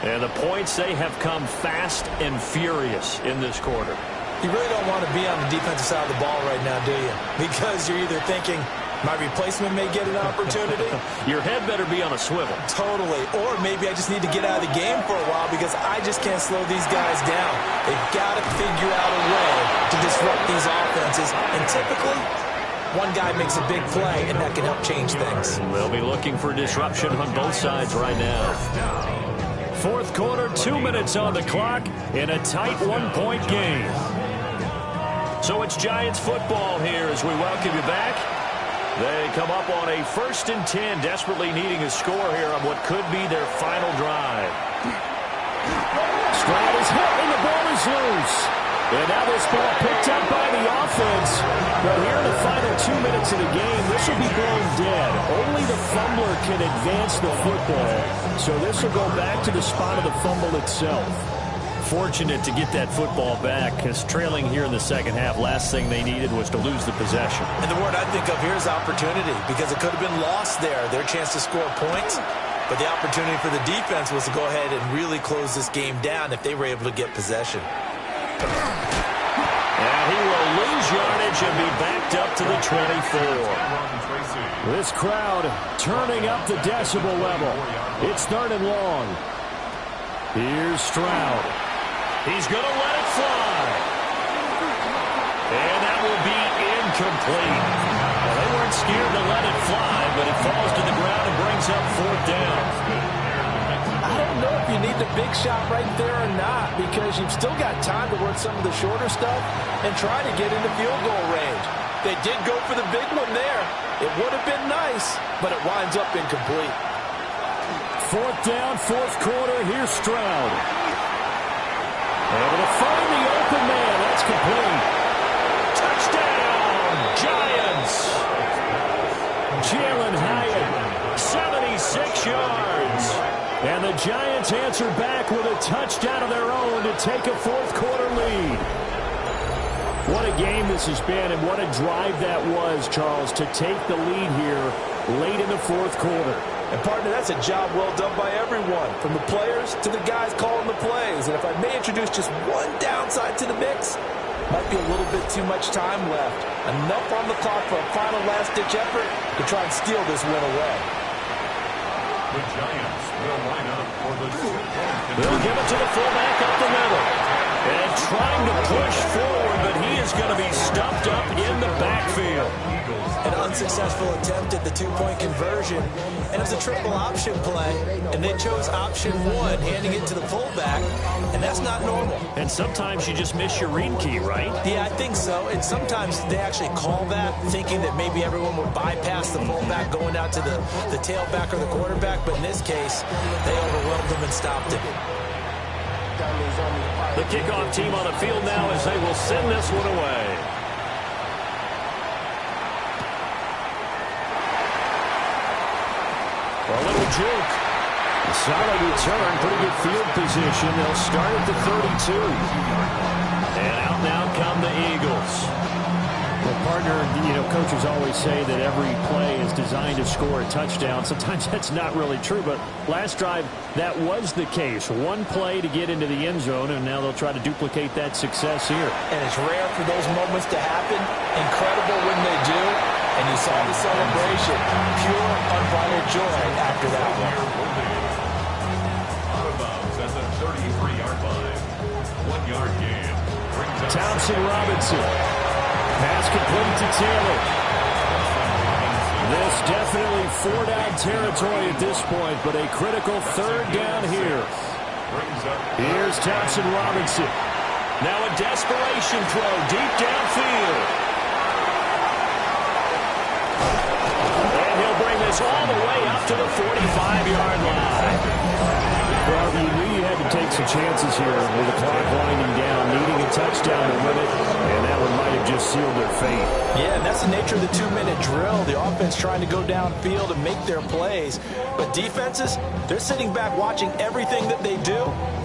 And the points, they have come fast and furious in this quarter. You really don't want to be on the defensive side of the ball right now, do you? Because you're either thinking, my replacement may get an opportunity. Your head better be on a swivel. Totally. Or maybe I just need to get out of the game for a while because I just can't slow these guys down. They've got to figure out a way to disrupt these offenses. And typically, one guy makes a big play, and that can help change things. They'll be looking for disruption on both sides right now. Fourth quarter, 2 minutes on the clock in a tight one-point game. So it's Giants football here as we welcome you back. They come up on a 1st and 10, desperately needing a score here on what could be their final drive. Stroud is hit and the ball is loose. And now this ball picked up by the offense. But here in the final 2 minutes of the game, this will be blown dead. Only the fumbler can advance the football. So this will go back to the spot of the fumble itself. Fortunate to get that football back, because trailing here in the second half, last thing they needed was to lose the possession. And the word I think of here is opportunity, because it could have been lost there, their chance to score points. But the opportunity for the defense was to go ahead and really close this game down if they were able to get possession. And he will lose yardage and be backed up to the 24. This crowd turning up the decibel level. It's 3rd and long. Here's Stroud. He's going to let it fly. And that will be incomplete. Well, they weren't scared to let it fly, but it falls to the ground and brings up 4th down. I don't know if you need the big shot right there or not, because you've still got time to work some of the shorter stuff and try to get into field goal range. They did go for the big one there. It would have been nice, but it winds up incomplete. 4th down, 4th quarter. Here's Stroud. Able to find the open man. That's complete. Touchdown, Giants. Jalen Hyatt, 76 yards. And the Giants answer back with a touchdown of their own to take a 4th quarter lead. What a game this has been, and what a drive that was, Charles, to take the lead here late in the 4th quarter. And, partner, that's a job well done by everyone, from the players to the guys calling the plays. And if I may introduce just one downside to the mix, might be a little bit too much time left. Enough on the clock for a final last-ditch effort to try and steal this win away. The Giants will line up for the two-point. They'll give it to the fullback up the middle. And trying to push forward, but he is going to be stuffed up in the backfield. An unsuccessful attempt at the two-point conversion, and it was a triple option play, and they chose option 1, handing it to the fullback, and that's not normal. And sometimes you just miss your read key, right? Yeah, I think so, and sometimes they actually call that, thinking that maybe everyone would bypass the fullback going out to the tailback or the quarterback, but in this case, they overwhelmed them and stopped it. The kickoff team on the field now as they will send this one away. A little juke. A solid return. Pretty good field position. They'll start at the 32. And out now come the Eagles. Well, partner, coaches always say that every play is designed to score a touchdown. Sometimes that's not really true, but last drive, that was the case. One play to get into the end zone, and now they'll try to duplicate that success here. And it's rare for those moments to happen. Incredible when they do. And you saw the celebration. Pure, unbridled joy after that one. Out of bounds at the 33-yard line. 1-yard gain. Thompson Robinson. Pass complete to Taylor. This definitely 4-down territory at this point, but a critical 3rd down here. Here's Thompson Robinson. Now a desperation throw deep downfield. And he'll bring this all the way up to the 45-yard line. Well, you knew you had to take some chances here with the clock winding down, needing a touchdown to win it, and that one might have just sealed their fate. Yeah, and that's the nature of the 2-minute drill. The offense trying to go downfield and make their plays. But defenses, they're sitting back watching everything that they do,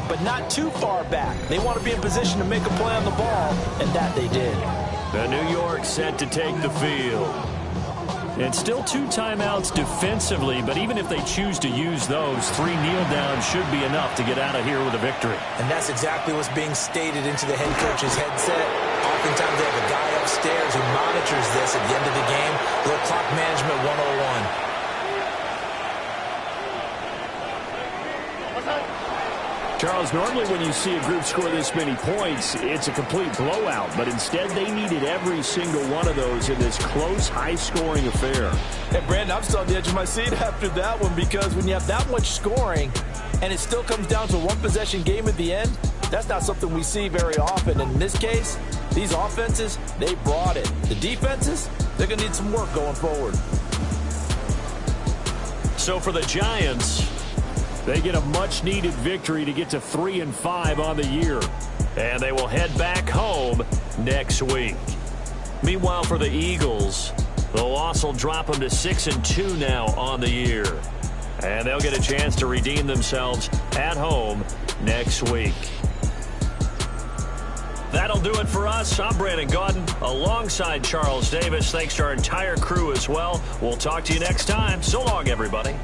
but not too far back. They want to be in position to make a play on the ball, and that they did. The New York set to take the field. And still 2 timeouts defensively, but even if they choose to use those, 3 kneel-downs should be enough to get out of here with a victory. And that's exactly what's being stated into the head coach's headset. Oftentimes they have a guy upstairs who monitors this at the end of the game. A little clock management 101. Charles, normally when you see a group score this many points, it's a complete blowout. But instead, they needed every single one of those in this close, high-scoring affair. Hey, Brandon, I'm still on the edge of my seat after that one, because when you have that much scoring and it still comes down to a one-possession game at the end, that's not something we see very often. And in this case, these offenses, they brought it. The defenses, they're going to need some work going forward. So for the Giants, they get a much-needed victory to get to 3-5 on the year. And they will head back home next week. Meanwhile, for the Eagles, the loss will drop them to 6-2 now on the year. And they'll get a chance to redeem themselves at home next week. That'll do it for us. I'm Brandon Gaudin alongside Charles Davis. Thanks to our entire crew as well. We'll talk to you next time. So long, everybody.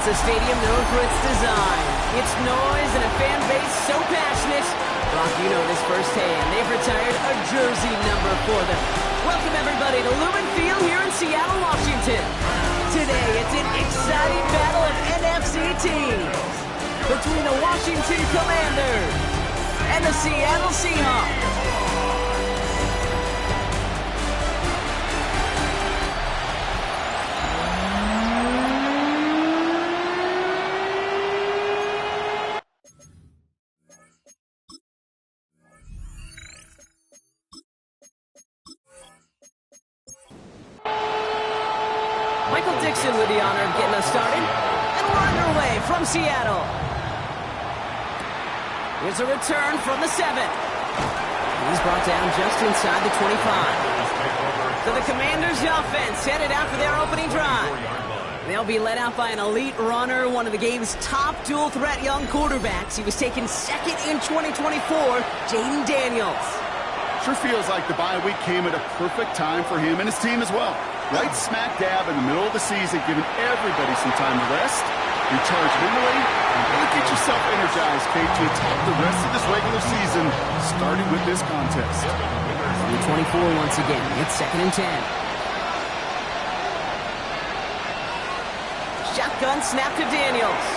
a stadium known for its design, its noise, and a fan base so passionate. Brock, you know this firsthand. They've retired a jersey number for them. Welcome, everybody, to Lumen Field here in Seattle, Washington. Today, it's an exciting battle of NFC teams between the Washington Commanders and the Seattle Seahawks. Michael Dixon with the honor of getting us started, and we're underway from Seattle. Here's a return from the 7. He's brought down just inside the 25. So the Commanders' offense headed out for their opening drive. They'll be led out by an elite runner, one of the game's top dual-threat young quarterbacks. He was taken second in 2024, Jaden Daniels. Sure feels like the bye week came at a perfect time for him and his team as well. Right smack dab in the middle of the season, giving everybody some time to rest, recharge mentally, and really get yourself energized, Kate, to attack the rest of this regular season, starting with this contest. 24 once again. It's 2nd and 10. Shotgun snap to Daniels.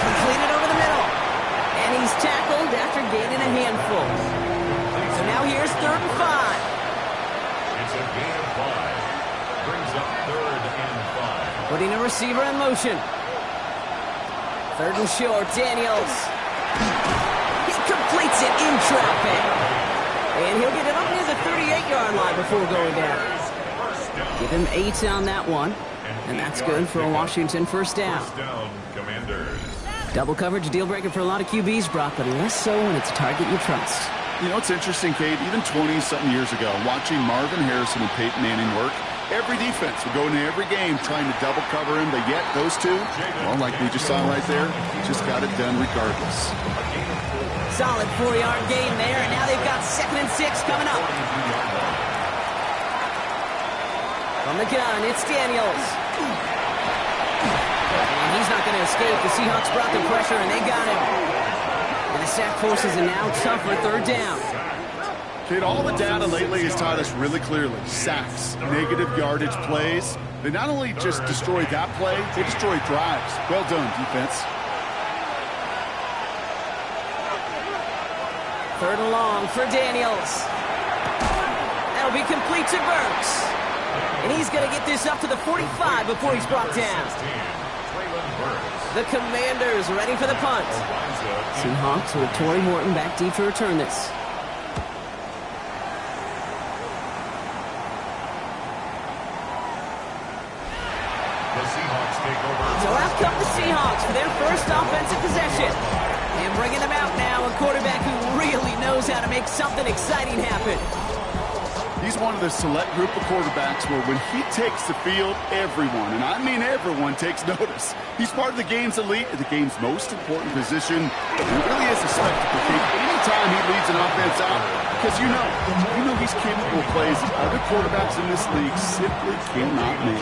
Completed over the middle. And he's tackled after gaining a handful. So now here's 3rd and 5. It's a gain of 5. Brings up 3rd and 5. Putting a receiver in motion. 3rd and short, Daniels. He completes it in traffic. And he'll get it up near the 38-yard line before going down. Give him 8 on that one. And that's good for a Washington first down. First down, Commanders. Double coverage, deal breaker for a lot of QBs, Brock, but less so when it's a target you trust. You know, it's interesting, Kate, even 20-something years ago, watching Marvin Harrison and Peyton Manning work, every defense would go into every game trying to double cover him, but yet those two, well, like we just saw right there, just got it done regardless. Solid 4-yard gain there, and now they've got 2nd and 6 coming up. From the gun, it's Daniels. And he's not going to escape. The Seahawks brought the pressure, and they got him. And the sack forces a now tougher 3rd down. Kate, all the data lately has taught us really clearly. Sacks, negative yardage plays. They not only just destroy that play, they destroy drives. Well done, defense. 3rd and long for Daniels. That'll be complete to Burks. And he's going to get this up to the 45 before he's brought down. The Commanders ready for the punt. Seahawks with Torrey Morton back deep to return this. So out come the Seahawks for their first offensive possession. And bringing them out now, a quarterback who really knows how to make something exciting happen. He's one of the select group of quarterbacks where when he takes the field, everyone, and I mean everyone, takes notice. He's part of the game's elite, the game's most important position. He really is a spectacle anytime he leads an offense out, because you know he's capable of plays that other quarterbacks in this league simply cannot make.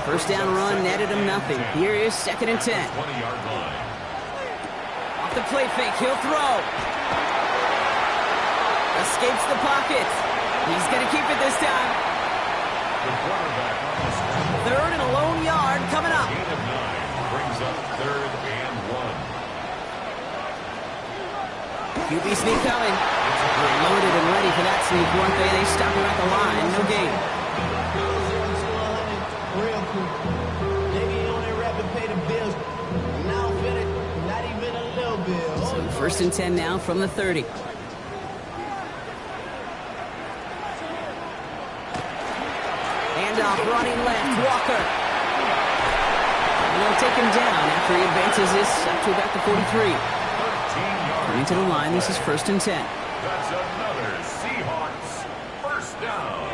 First down run netted him nothing. Here is 2nd and 10. 20-yard line. Off the play fake, he'll throw. Escapes the pocket. He's going to keep it this time. The quarterback on the scramble. 3rd and a lone yard coming up. Gain of 9 brings up 3rd and 1. QB sneak coming. Loaded and ready for that sneak. One thing, they stop him at the line. No gain. Real quick. Maybe you only rap and pay the bills. Now fit it, not even a little bit. So 1st and 10 now from the 30. Handoff running left, Walker. And they'll take him down after he advances this up to about the 43. Coming to the line, this is 1st and 10. That's another Seahawks first down.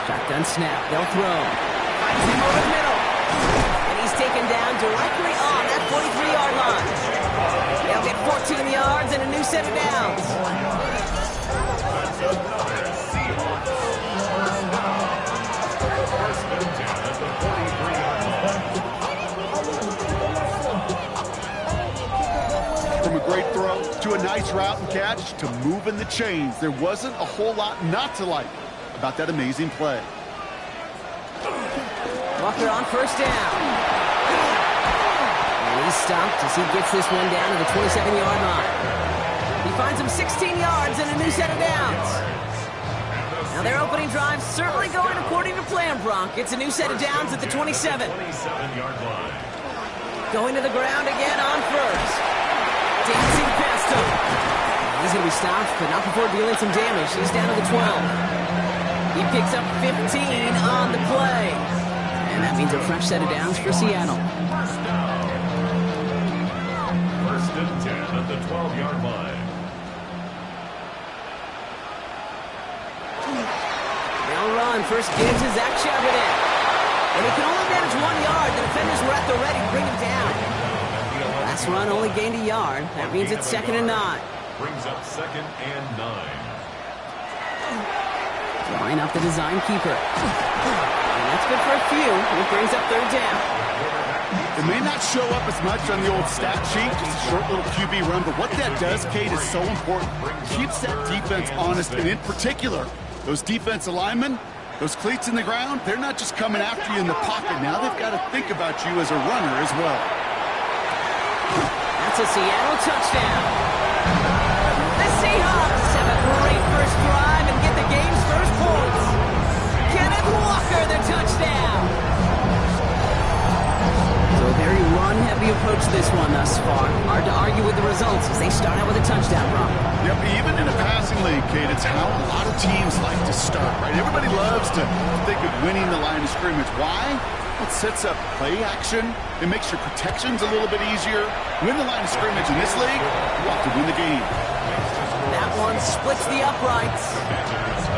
Shotgun snap, they'll throw. Finds him over the middle. And he's taken down directly on that 43-yard line. They'll get 14 yards and a new set of downs. That's another Seahawks first down. First and 10 at the 43-yard line. great throw to a nice route and catch to moving the chains. There wasn't a whole lot not to like about that amazing play. Walker on first down. And he's stopped as he gets this one down to the 27-yard line. He finds him 16 yards and a new set of downs. Now their opening drive certainly going according to plan, Brock. It's a new set of downs at the 27. 27-yard line. Going to the ground again on first. Dancing past him. He's going to be stopped, but not before dealing some damage. He's down to the 12. He picks up 15 on the play. And that means a fresh set of downs for Seattle. First and 10 at the 12-yard line. They'll run. First give to Zach Charbonnet. And he can only manage 1 yard. The defenders were at the ready to bring him down. Last run only gained a yard. That means it's 2nd and 9. Brings up 2nd and 9. Drawing up the design keeper. And that's good for a few. It brings up 3rd down. It may not show up as much on the old stat sheet, just a short little QB run, but what that does, Kate, is so important. Keeps that defense honest, and in particular, those defensive linemen, those cleats in the ground, they're not just coming after you in the pocket. Now they've got to think about you as a runner as well. That's a Seattle touchdown. The Seahawks have a great first drive and get the game's first points. Kenneth Walker, the touchdown. So a very run-heavy approach to this one thus far. Hard to argue with the results as they start out with a touchdown run. Yep, even in a passing league, Kate, it's how a lot of teams like to start, right? Everybody loves to think of winning the line of scrimmage. Why? It sets up play action. It makes your protections a little bit easier. Win the line of scrimmage in this league, you have to win the game. That one splits the uprights.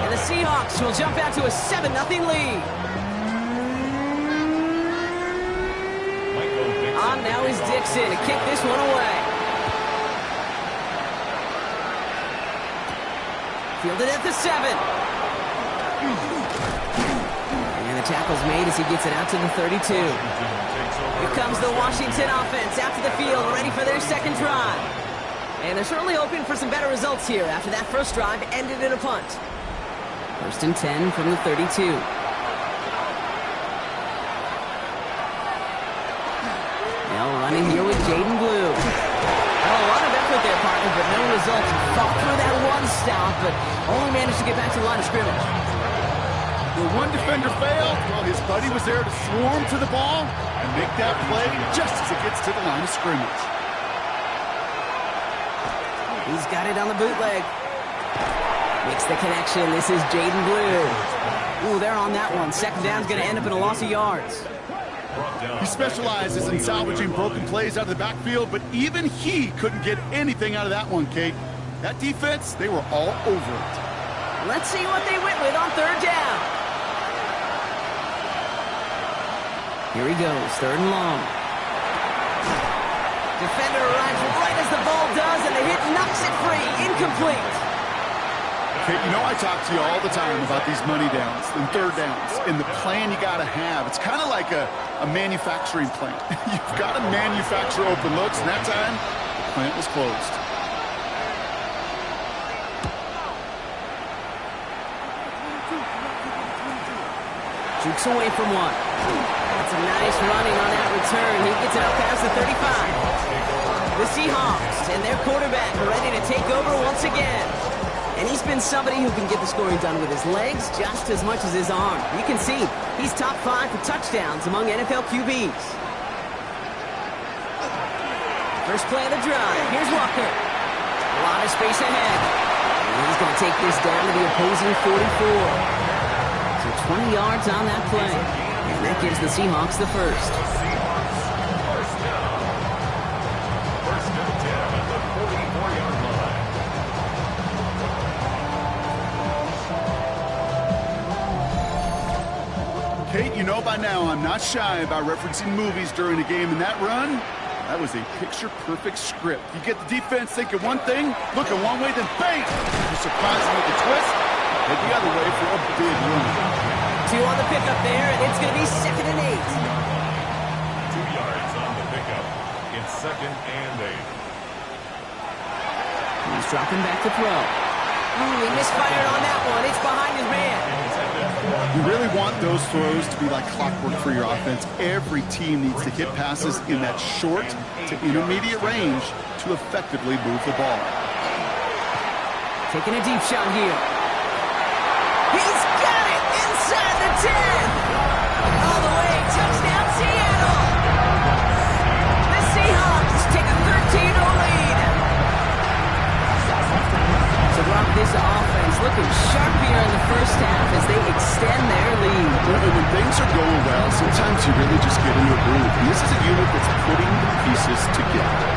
And the Seahawks will jump out to a 7-0 lead. On now is Dixon to kick this one away. Fielded at the 7. And the tackle's made as he gets it out to the 32. Here comes the Washington offense out to the field, ready for their second drive. And they're certainly hoping for some better results here after that first drive ended in a punt. 1st and 10 from the 32. Now running here with Jaden Blue. Well, a lot of effort there, partner, but no results. Fought through that one stop, but only managed to get back to the line of scrimmage. The one defender failed. Well, his buddy was there to swarm to the ball and make that play just as it gets to the line of scrimmage. He's got it on the bootleg. Makes the connection. This is Jaden Blue. Ooh, they're on that one. Second down's going to end up in a loss of yards. He specializes in salvaging broken plays out of the backfield, but even he couldn't get anything out of that one, Kate. That defense, they were all over it. Let's see what they went with on 3rd down. Here he goes, 3rd and long. Defender arrives right as the ball does, and the hit knocks it free. Incomplete. Kate, you know I talk to you all the time about these money downs and 3rd downs and the plan you got to have. It's kind of like a manufacturing plant. You've got to manufacture open looks, and that time, the plant was closed. Jukes away from one. That's a nice running on that return. He gets it out past the 35. The Seahawks and their quarterback ready to take over once again. And he's been somebody who can get the scoring done with his legs just as much as his arm. You can see he's top 5 for touchdowns among NFL QBs. First play of the drive. Here's Walker. A lot of space ahead. And he's going to take this down to the opposing 44. So 20 yards on that play. And that gives the Seahawks the first. First down. First and 10 at the 44-yard line. Kate, you know by now I'm not shy about referencing movies during a game, and that run, that was a picture-perfect script. You get the defense thinking one thing, looking one way, then bang! You're surprising with the twist, head the other way for a big run. 2 on the pickup there, and it's going to be 2nd and 8. 2 yards on the pickup. It's 2nd and 8. He's dropping back to throw. Ooh, he misfired on that one. It's behind his man. You really want those throws to be like clockwork for your offense. Every team needs to hit passes in that short to intermediate range to effectively move the ball. Taking a deep shot here. He's got it inside the 10. All the way, touchdown Seattle. The Seahawks take a 13-0 lead. So Brock, this offense looking sharp here in the first half as they extend their lead. When things are going well, sometimes you really just get into a groove. And this is a unit that's putting the pieces together.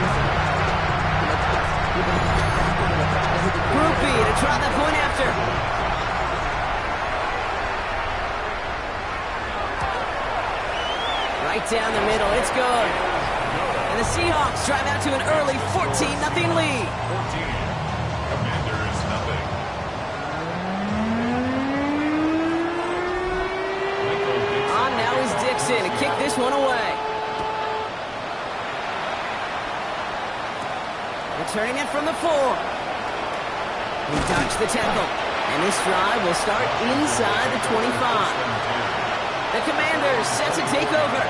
Groupie to try the point after. Right down the middle, it's good. And the Seahawks drive out to an early 14-0 lead. 14. Commanders nothing. On now is Dixon to kick this one away. Returning it from the 4. He dodged the tackle. And this drive will start inside the 25. The Commanders set to take over.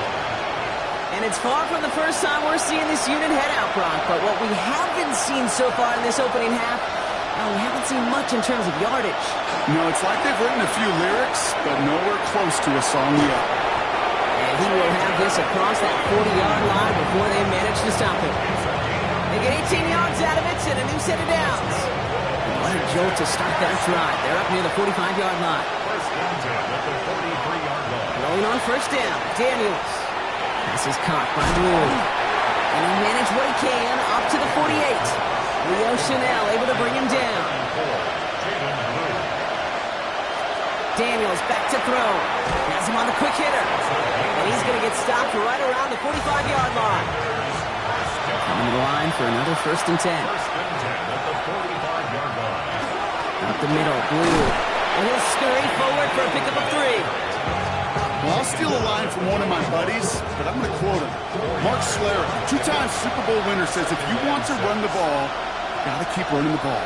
And it's far from the first time we're seeing this unit head out, Brock. But what we haven't seen so far in this opening half, we haven't seen much in terms of yardage. No, it's like they've written a few lyrics, but nowhere close to a song yet. And he will have this across that 40-yard line before they manage to stop him. They get 18 yards out of it and a new set of downs. What a jolt to start that drive. They're up near the 45-yard line. First down at the 43-yard line. Rolling on first down, Daniels. This is caught by Blue. And he managed what he can up to the 48. Leo Chanel able to bring him down. Daniels back to throw. Has him on the quick hitter. And he's going to get stopped right around the 45-yard line. Coming to the line for another first and 10. First and 10 at the 45-yard line. Up the middle, Blue. And he'll scurry forward for a pickup of 3. Well, I'll steal a line from one of my buddies, but I'm going to quote him. Mark Schlereth, 2-time Super Bowl winner, says if you want to run the ball, you got to keep running the ball.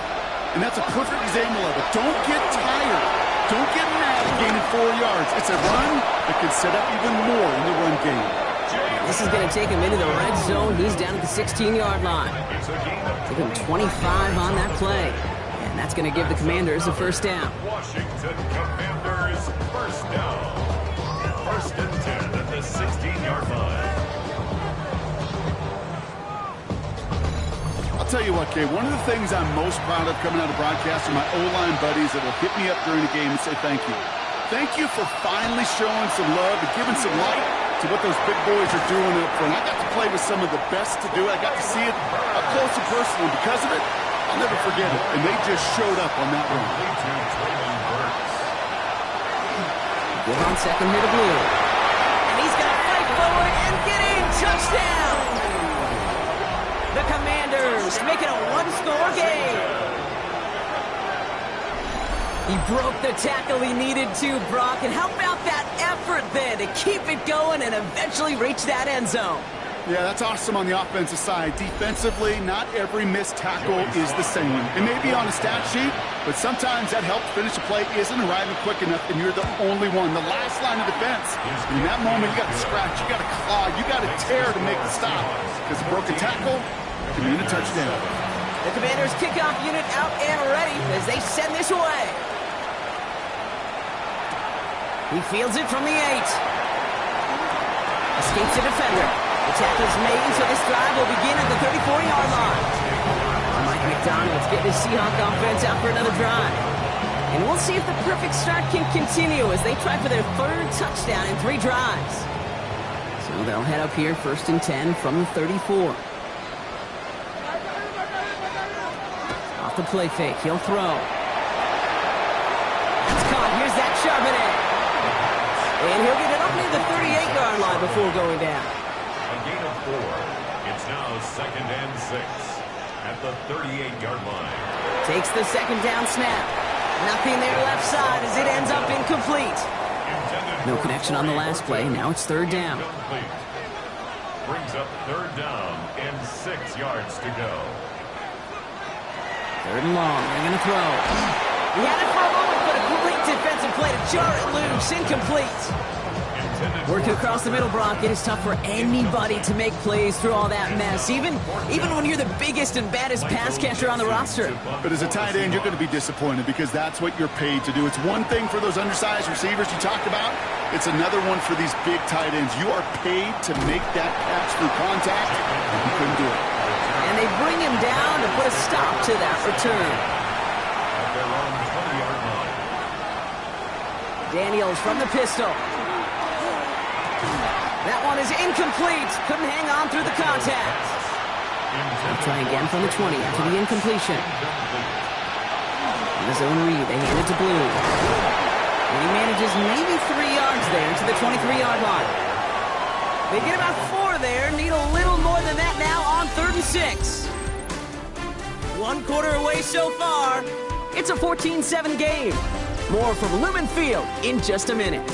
And that's a perfect example of it. Don't get tired. Don't get mad at gaining 4 yards. It's a run that can set up even more in the run game. This is going to take him into the red zone. He's down at the 16-yard line. Took him 25 on that play. And that's going to give the Commanders a first down. Washington Commanders first down. First and 10 at the 16-yard line. I'll tell you what, Kay, one of the things I'm most proud of coming out of broadcast are my O-line buddies that will hit me up during the game and say thank you. Thank you for finally showing some love and giving some light to what those big boys are doing up front. I got to play with some of the best to do it. I got to see it up close and personal. And because of it, I'll never forget it. And they just showed up on that one. Good on second here to Blue. And he's going to fight forward and get in. Touchdown! The Commanders make it a one-score game. He broke the tackle he needed to, Brock. And how about that effort then to keep it going and eventually reach that end zone? Yeah, that's awesome on the offensive side. Defensively, not every missed tackle is the same. It may be on a stat sheet, but sometimes that help finish a play isn't arriving quick enough, and you're the only one. The last line of defense. In that moment, you got to scratch, you got to claw, you got to tear to make the stop. Because a broken tackle can mean a touchdown. The Commanders' kickoff unit out and ready as they send this away. He fields it from the 8. Escapes the defender. The tackle's made, so this drive will begin at the 34-yard line. Mike McDonald's getting his Seahawk offense out for another drive. And we'll see if the perfect start can continue as they try for their 3rd touchdown in 3 drives. So they'll head up here, first and 10 from the 34. Off the play fake, he'll throw. That's caught, here's that Charbonnet. And he'll get it up near the 38-yard line before going down. A gain of 4. It's now second and 6 at the 38-yard line. Takes the second down snap. Nothing there left side as it ends up incomplete. No connection on the last play. Now it's 3rd down. Incomplete. Brings up 3rd down and 6 yards to go. Third and long. They're going to throw. He had it for a moment, but a great defensive play to jar it loose. Incomplete. Working across the middle, Brock, it is tough for anybody to make plays through all that mess, even when you're the biggest and baddest pass catcher on the roster. But as a tight end, you're going to be disappointed because that's what you're paid to do. It's one thing for those undersized receivers you talked about. It's another one for these big tight ends. You are paid to make that catch through contact, and you couldn't do it. And they bring him down to put a stop to that return. Daniels from the pistol. That one is incomplete. Couldn't hang on through the contact. They'll try again from the 20 after the incompletion. In the zone read, they hand it to Blue. And he manages maybe 3 yards there to the 23-yard line. They get about 4 there. Need a little more than that now on 3rd and 6. 1 quarter away so far. It's a 14-7 game. More from Lumen Field in just a minute.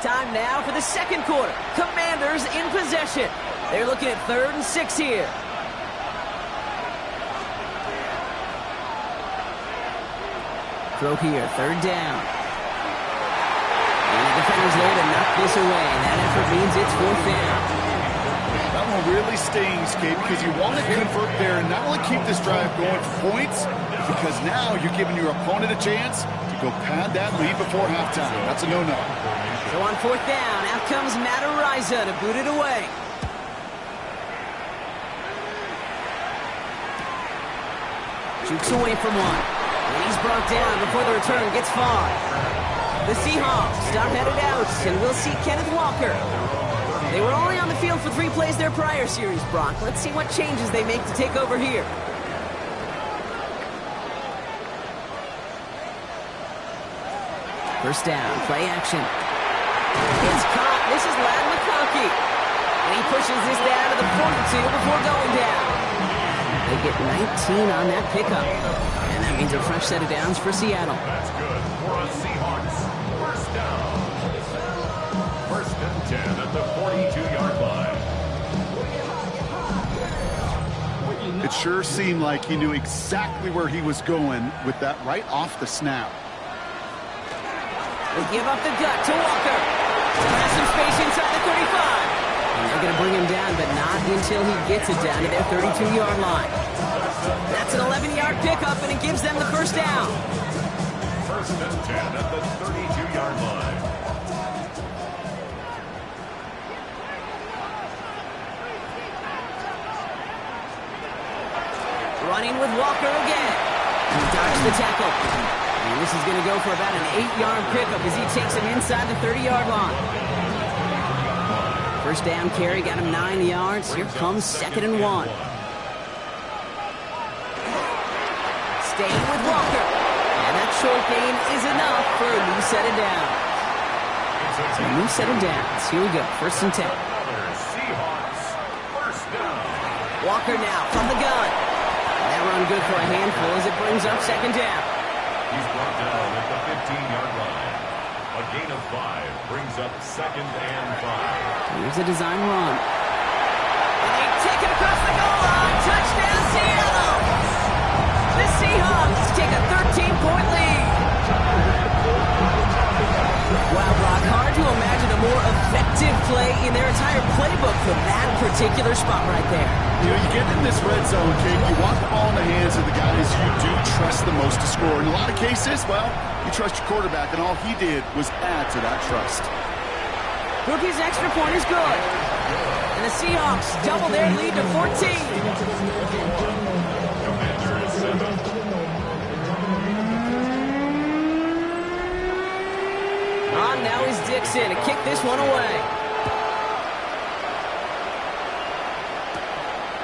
Time now for the second quarter. Commanders in possession. They're looking at 3rd and 6 here. Throw here, 3rd down. And the defender's there to knock this away. And that effort means it's 4th down. That one really stings, Gabe, because you want to convert there and not only keep this drive going for points, because now you're giving your opponent a chance to go pad that lead before halftime. That's a no-no. So on 4th down, out comes Matt Ariza to boot it away. Jukes away from one. And he's brought down before the return gets far. The Seahawks stop headed out, and we'll see Kenneth Walker. They were only on the field for 3 plays their prior series, Brock. Let's see what changes they make to take over here. First down, play action. It's caught. This is Ladd McConkey. And he pushes this down to the 42 before going down. They get 19 on that pickup. And that means a fresh set of downs for Seattle. That's good for the Seahawks. First down. 1st and 10 at the 42-yard line. It sure seemed like he knew exactly where he was going with that right off the snap. They give up the gut to Walker. He has some space inside the 35. And they're going to bring him down, but not until he gets it down to their 32-yard line. That's an 11-yard pickup, and it gives them the first down. 1st and 10 at the 32-yard line. Running with Walker again. He dodges the tackle. And this is going to go for about an 8-yard pickup as he takes him inside the 30-yard line. First down carry got him 9 yards. Here comes 2nd and 1. Staying with Walker. And that short gain is enough for a new set of downs. So a new set of downs. Here we go. 1st and 10. Seahawks. First down. Walker now from the gun. And that run good for a handful as it brings up 2nd down. He's brought down at the 15-yard line. A gain of 5 brings up 2nd and 5. Here's a design run. And they take it across the goal line. Touchdown, Seattle! The Seahawks take a 13-point lead. Wow, Brock, hard to imagine a more effective play in their entire playbook for that particular spot right there. You know, you get in this red zone, King, you want the ball in the hands of the guys you do trust the most to score. In a lot of cases, well, you trust your quarterback, and all he did was add to that trust. Rookie's extra point is good. And the Seahawks double their lead to 14. Commander is 7. On now is Dixon to kick this one away.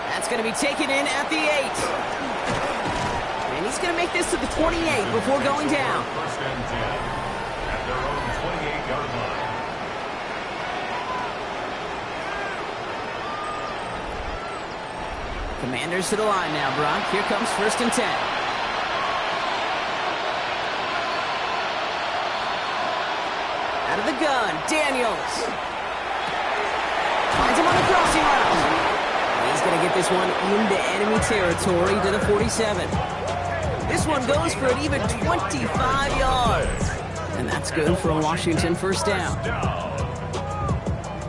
That's going to be taken in at the 8. And he's going to make this to the 28 before going down. 1st and 10 at their own 28-yard line. Commanders to the line now, Brock. Here comes 1st and 10. Out of the gun, Daniels. Finds him on the crossing route. He's going to get this one into enemy territory to the 47. This one goes for an even 25 yards. And that's good for a Washington 1st down.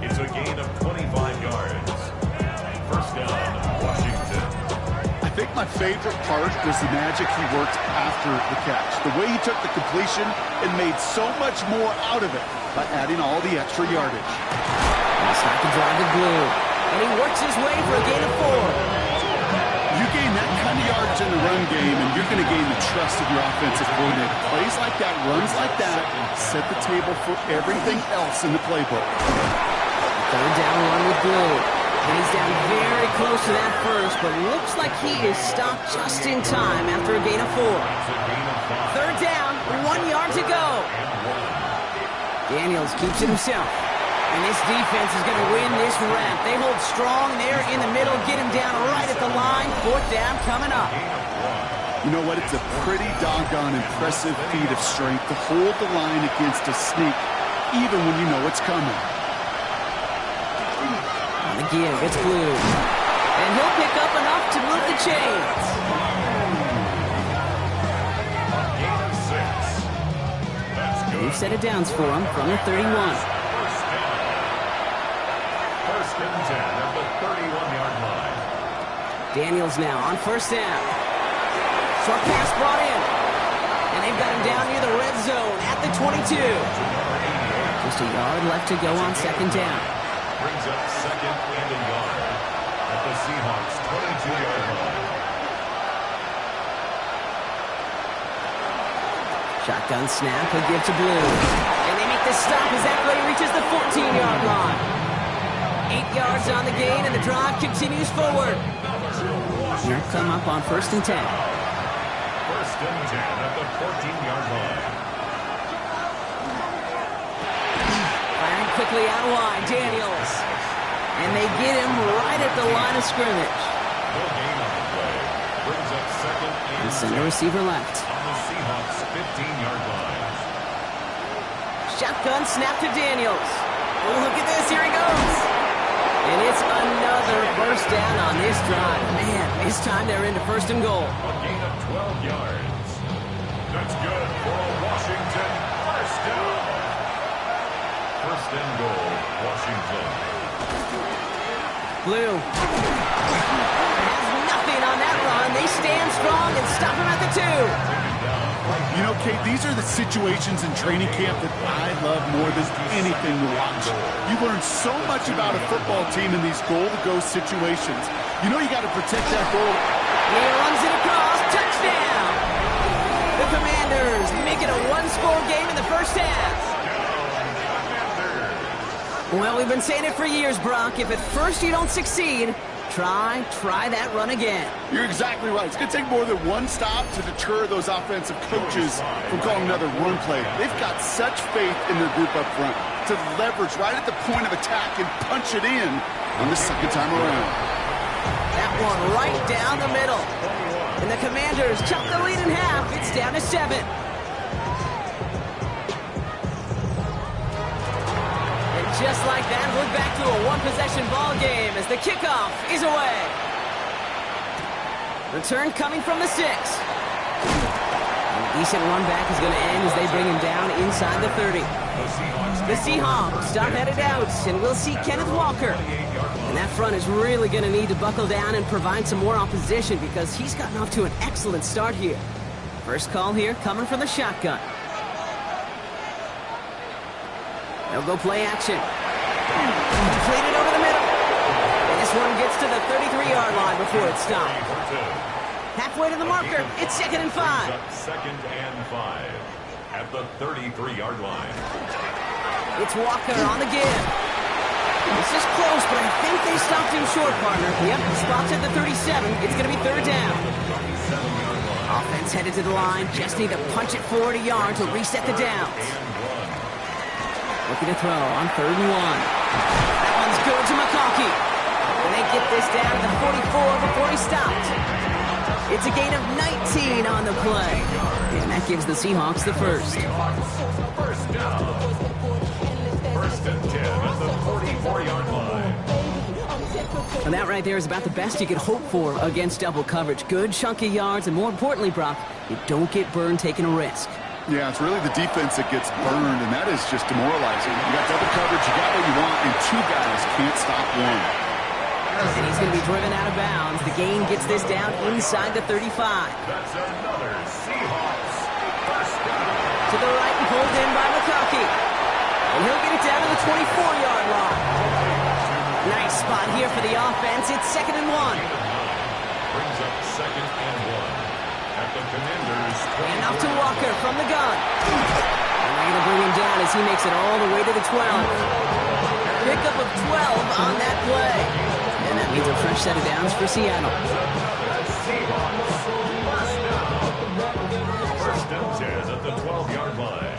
It's a gain of 25 yards. 1st down, Washington. I think my favorite part was the magic he worked after the catch. The way he took the completion and made so much more out of it by adding all the extra yardage. He's not to drive the blue. And he works his way for a gain of 4. You gain that kind of yardage in the run game, and you're going to gain the trust of your offensive coordinator. Plays like that, runs like that, set the table for everything else in the playbook. 3rd down run with blue. And he's down very close to that first, but looks like he is stopped just in time after a gain of 4. 3rd down, 1 yard to go. Daniels keeps it himself. And this defense is going to win this rep. They hold strong there in the middle, get him down right at the line. 4th down coming up. You know what? It's a pretty doggone impressive feat of strength to hold the line against a sneak, even when you know it's coming. On the give, it's blue. And he'll pick up enough to move the chains. Gain of 6. That's good. New set of downs for him from the 31. 1st and 10 at the 31-yard line. Daniels now on 1st down. Short pass brought in. And they've got him down near the red zone at the 22. Just a yard left to go on 2nd down. Brings up 2nd and a yard at the Seahawks' 22-yard line. Shotgun snap, he'll give to blue. And they make the stop as that play reaches the 14-yard line. 8 yards on the gain, and the drive continues forward. Here come up on 1st and 10. 1st and 10 at the 14-yard line. Firing quickly out wide, Daniels. And they get him right at the line of scrimmage. No gain on the play. Brings up 2nd and Send the receiver left. on the Seahawks' 15-yard line. Shotgun snap to Daniels. Oh, look at this, here he goes. And it's another 1st down on this drive. Man, this time they're into 1st and goal. A gain of 12 yards. That's good for a Washington 1st down. 1st and goal, Washington. Blue has nothing on that run. They stand strong and stop him at the 2. You know, Kate, these are the situations in training camp that I love more than anything to watch. You learn so much about a football team in these goal-to-go situations. You know you got to protect that goal. He runs it across. Touchdown! The Commanders make it a 1-score game in the 1st half. Well, we've been saying it for years, Brock. If at first you don't succeed, try that run again. You're exactly right. It's going to take more than one stop to deter those offensive coaches from calling another run play. They've got such faith in their group up front to leverage right at the point of attack and punch it in on the 2nd time around. That one right down the middle. And the Commanders chop the lead in half. It's down to 7. Just like that, we're back to a one-possession ball game as the kickoff is away. Return coming from the 6. A decent run back is going to end as they bring him down inside the 30. The Seahawks stop headed out, and we'll see Kenneth Walker. And that front is really going to need to buckle down and provide some more opposition because he's gotten off to an excellent start here. First call here coming from the shotgun. They'll go play action. Completed over the middle. And this one gets to the 33-yard line before it's stopped. Halfway to the marker. It's 2nd and 5. 2nd and 5 at the 33-yard line. It's Walker on the give. This is close, but I think they stopped him short, partner. Yep, the spot's at the 37. It's going to be 3rd down. Offense headed to the line. Just need to punch it forward a yard to reset the downs. Looking to throw on 3rd and 1. That one's good to McConkey. And they get this down to 44 before he stopped. It's a gain of 19 on the play. And that gives the Seahawks the first. First down. First and 10 at the 44-yard line. And that right there is about the best you could hope for against double coverage. Good chunky yards, and more importantly, Brock, you don't get burned taking a risk. Yeah, it's really the defense that gets burned, and that is just demoralizing. You got double coverage, you got what you want, and two guys can't stop one. And he's going to be driven out of bounds. The gain gets this down inside the 35. That's another Seahawks first down. To the right and pulled in by McConkey. And he'll get it down to the 24-yard line. Nice spot here for the offense. It's 2nd and 1. Brings up 2nd and 1 at the Commanders' 20. And off to Walker from the gun. And they're going to bring him down as he makes it all the way to the 12. Pickup of 12 on that play. And that means a fresh set of downs for Seattle. First and 10 at the 12-yard line.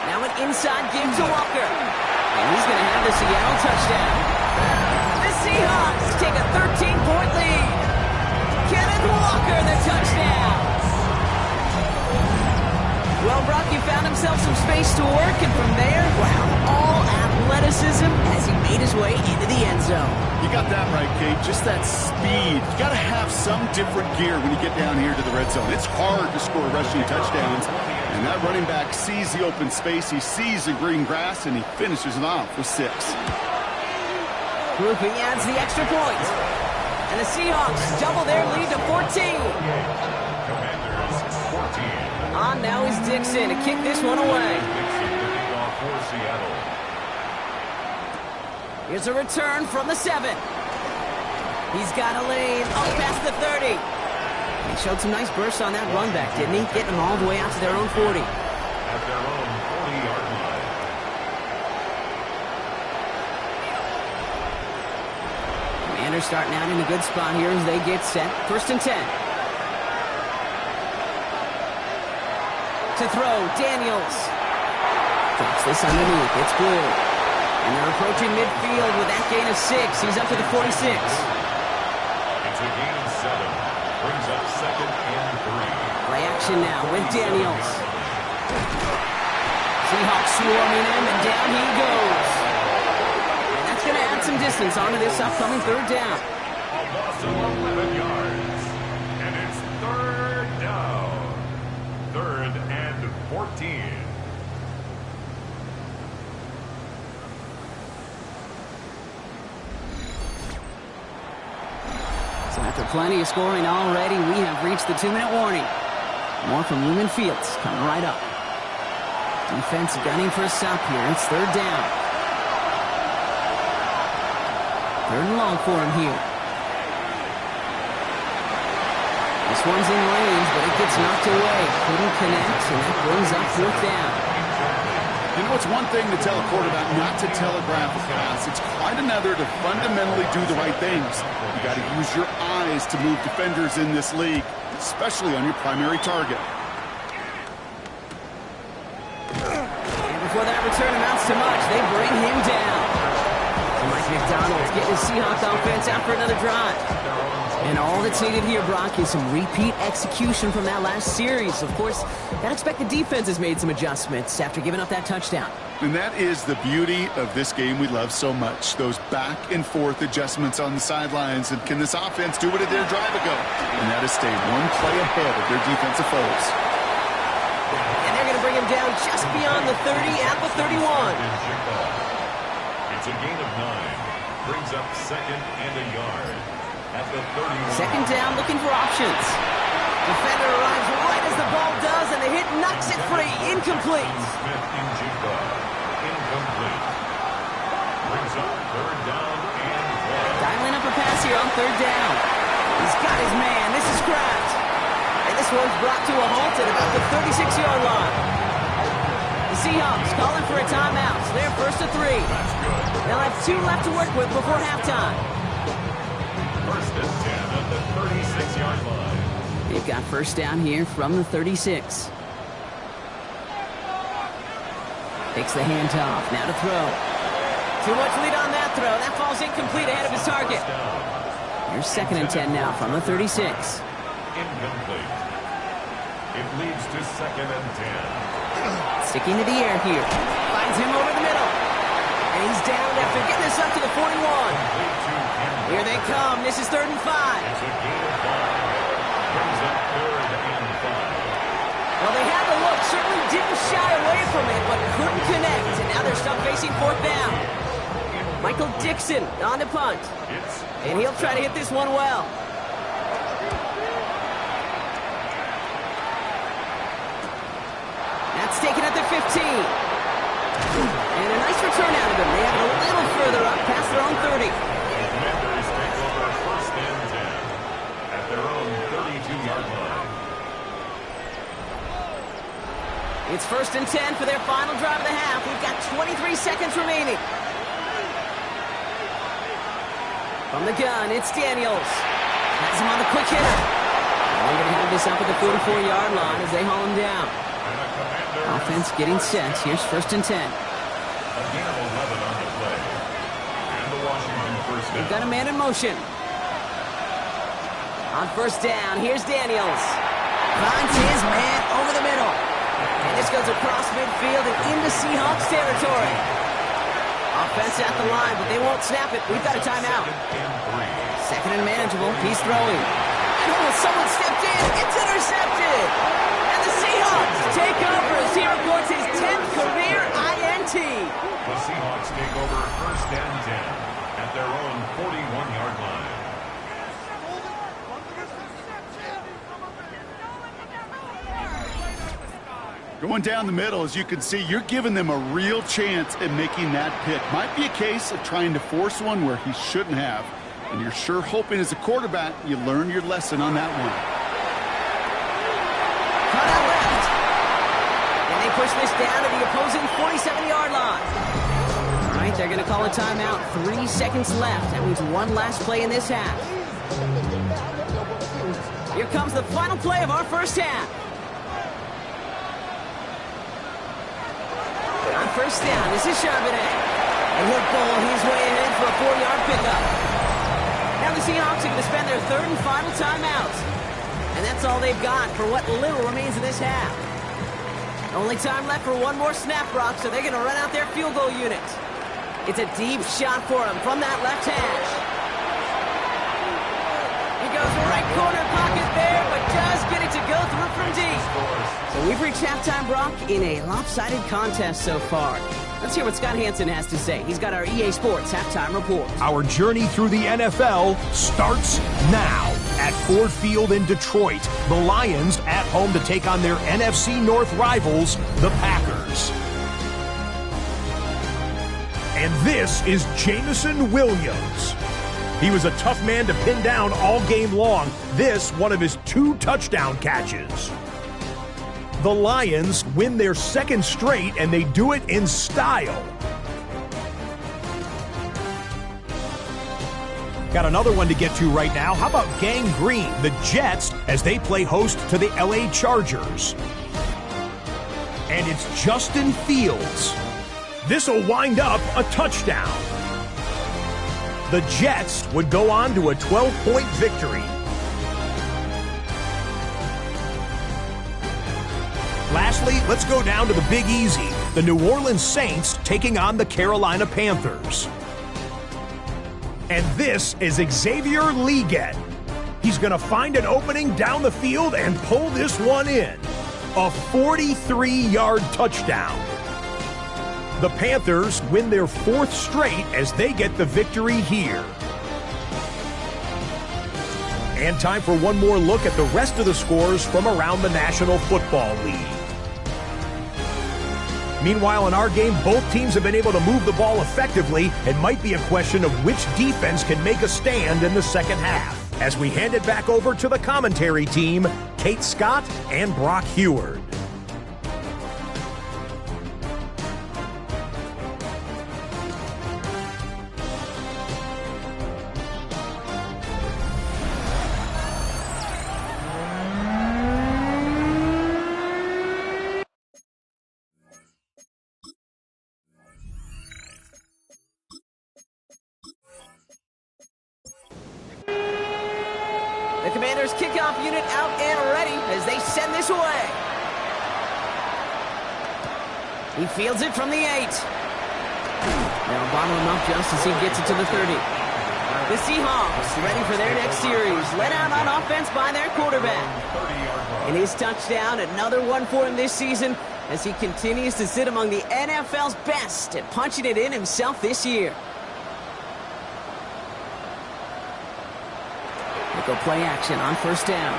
Now an inside give to Walker. And he's going to have the Seattle touchdown. The Seahawks take a 13-point lead. Kenneth Walker, the touchdown. Well, Brock, he found himself some space to work, and from there, wow, all athleticism as he made his way into the end zone. You got that right, Kate. Just that speed. You got to have some different gear when you get down here to the red zone. It's hard to score rushing touchdowns. And that running back sees the open space, he sees the green grass, and he finishes it off with 6. Grouping adds the extra point. And the Seahawks double their lead to 14. Commanders 14. On now is Dixon to kick this one away. Dixon kicking off for Seattle. Here's a return from the 7. He's got a lane up past the 30. He showed some nice bursts on that run back, didn't he? Getting them all the way out to their own 40. At their own 40-yard line. Commanders starting out in a good spot here as they get set. 1st and 10. To throw, Daniels. Drops this underneath. It's blue. And they're approaching midfield with that gain of 6. He's up to the 46. It's a gain of 7. Brings up 2nd and 3. Play action now with Daniels. Seahawks swarming him, and down he goes. And that's going to add some distance onto this upcoming 3rd down. A loss of 11 yards. And it's 3rd down. 3rd and 14. So after plenty of scoring already, we have reached the 2-minute warning. More from Lumen Fields coming right up. Defense gunning for a stop here. It's 3rd down. 3rd and long for him here. This one's in range, but it gets knocked away. Couldn't connect, and that brings up 4th down. You know, it's one thing to tell a quarterback not to telegraph a pass. It's quite another to fundamentally do the right things. You got to use your eyes to move defenders in this league, especially on your primary target. And before that return amounts to much, they bring him down. So Mike McDonald's getting his Seahawks offense out for another drive. And all that's needed here, Brock, is some repeat execution from that last series. Of course, I'd expect the defense has made some adjustments after giving up that touchdown. And that is the beauty of this game we love so much. Those back and forth adjustments on the sidelines. And can this offense do what it did a drive ago? And that is stay one play ahead of their defensive foes. And they're going to bring him down just beyond the 30 at the 31. It's a gain of 9. Brings up 2nd and a yard. At the 31. 2nd down, looking for options. Defender arrives right as the ball does, and the hit knocks it free. Incomplete. Smith in Jigba. Incomplete. Brings up 3rd down and 1. Dialing up a pass here on 3rd down. He's got his man. This is Kraft. And this one's brought to a halt at about the 36-yard line. The Seahawks calling for a timeout. So they're 1st and 3. They'll have 2 left to work with before halftime. 1st and 10 at the 36-yard line. They've got 1st down here from the 36. Takes the handoff. Now to throw. Too much lead on that throw. That falls incomplete ahead of his target. Here's 2nd and 10 now from the 36. Incomplete. It leads to 2nd and 10. Sticking to the air here. Finds him over the middle. And he's down after getting this up to the 41. Here they come. This is 3rd and 5. It's a gain of 5. Brings up 3rd and 5. Well, they had the look. Certainly didn't shy away from it, but couldn't connect. And now they're stuck facing 4th down. Michael Dixon on the punt. And he'll try to hit this one well. That's taken at the 15. And a nice return out of him. They have it a little further up past their own 30. Commanders take over 1st and 10 at their own 32-yard line. It's 1st and 10 for their final drive of the half. We've got 23 seconds remaining. From the gun, it's Daniels. Has him on the quick hitter. They're going to have this up at the 44-yard line as they haul him down. Offense getting set. Here's 1st and 10. A gain of 11 on the play. And the Washington 1st down. They've got a man in motion. On 1st down, here's Daniels. Finds his man over the middle. And this goes across midfield and into Seahawks territory. Offense at the line, but they won't snap it. We've got a timeout. 2nd and manageable. He's throwing. And someone stepped in. It's intercepted. And the Seahawks take over as he records his 10th career INT. The Seahawks take over 1st and 10 at their own 41-yard line. Going down the middle, as you can see, you're giving them a real chance at making that pick. Might be a case of trying to force one where he shouldn't have. And you're sure hoping as a quarterback you learn your lesson on that one. Cut out left. And they push this down to the opposing 47-yard line. All right, they're going to call a timeout. 3 seconds left. That means one last play in this half. Here comes the final play of our first half. On 1st down, this is Charbonnet. And he'll pull his way ahead for a 4-yard pickup. Now the Seahawks are going to spend their 3rd and final timeout. And that's all they've got for what little remains of this half. Only time left for one more snap, Brock, so they're going to run out their field goal unit. It's a deep shot for him from that left hash. He goes right corner pocket there, but does get it to go through from deep. So we've reached halftime, Brock, in a lopsided contest so far. Let's hear what Scott Hansen has to say. He's got our EA Sports halftime report. Our journey through the NFL starts now. At Ford Field in Detroit, the Lions at home to take on their NFC North rivals, the Packers. And this is Jameson Williams. He was a tough man to pin down all game long. This, one of his 2 touchdown catches. The Lions win their 2nd straight, and they do it in style. Got another one to get to right now. How about Gang Green, the Jets, as they play host to the LA Chargers? And it's Justin Fields. This will wind up a touchdown. The Jets would go on to a 12-point victory. Lastly, let's go down to the Big Easy. The New Orleans Saints taking on the Carolina Panthers. And this is Xavier Legette. He's going to find an opening down the field and pull this one in. A 43-yard touchdown. The Panthers win their 4th straight as they get the victory here. And time for one more look at the rest of the scores from around the National Football League. Meanwhile, in our game, both teams have been able to move the ball effectively. It might be a question of which defense can make a stand in the second half. As we hand it back over to the commentary team, Kate Scott and Brock Heward. this way. He fields it from the 8. They'll bottle him up just as he gets it to the 30. The Seahawks ready for their next series. Let out on offense by their quarterback. And his touchdown, another one for him this season as he continues to sit among the NFL's best at punching it in himself this year. They go play action on first down.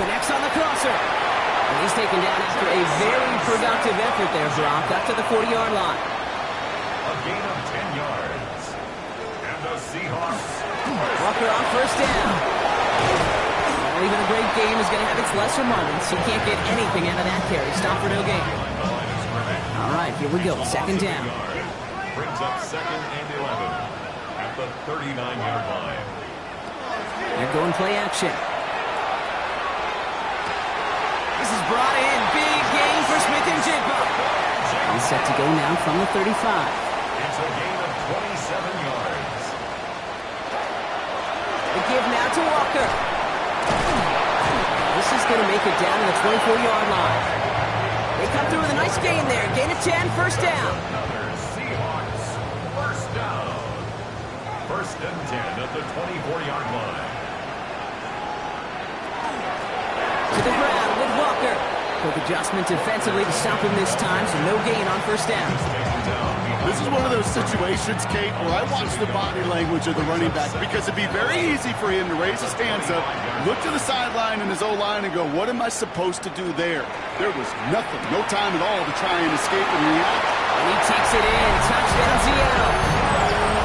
Connects on the crosser. And he's taken down after a very productive effort there, Brock, up to the 40-yard line. A gain of 10 yards. And the Seahawks. Walker on first down. Well, even a great game is going to have its lesser moments. He can't get anything out of that carry. Stop for no gain. All right, here we go. Second down. Brings up 2nd and 11 at the 39-yard line. They're going play action. This is brought in. Big gain for Smith and Jigba. He's set to go now from the 35. It's a gain of 27 yards. The give now to Walker. This is going to make it down to the 24-yard line. They come through with a nice gain there. Gain of 10, first down. Another Seahawks first down. 1st and 10 at the 24-yard line. To the ground with Walker. Quick adjustment defensively to stop him this time, so no gain on first down. This is one of those situations, Kate, where I watch the body language of the running back because it'd be very easy for him to raise his hands up, look to the sideline and his O-line and go, what am I supposed to do there? There was nothing, no time at all to try and escape and react. And he takes it in. Touchdown, Seattle.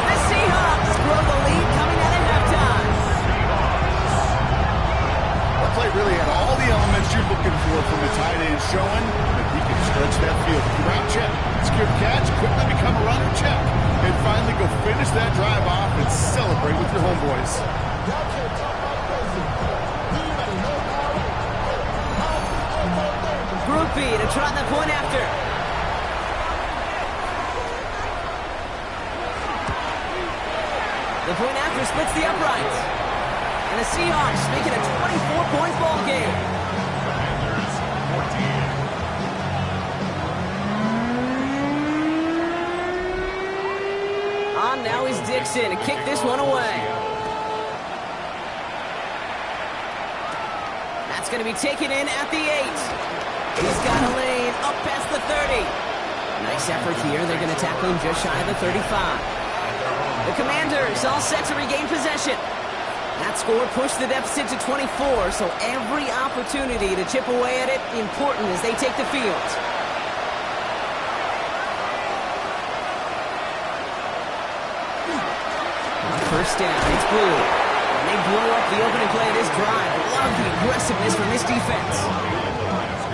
The Seahawks grow the lead coming out at halftime. That play really had all the elements you're looking for from a tight end, showing that he can stretch that field. Ground check, secure catch, quickly become a runner check, and finally go finish that drive off and celebrate with your homeboys. Group B to try the point after. The point after splits the uprights. And the Seahawks make it a 24-point ball game. Commanders 14. On now is Dixon to kick this one away. That's going to be taken in at the 8. He's got a lane up past the 30. Nice effort here. They're going to tackle him just shy of the 35. The Commanders all set to regain possession. That score pushed the deficit to 24, so every opportunity to chip away at it important as they take the field. On first down, it's Blue. And they blow up the opening play of this drive. Love the aggressiveness from this defense.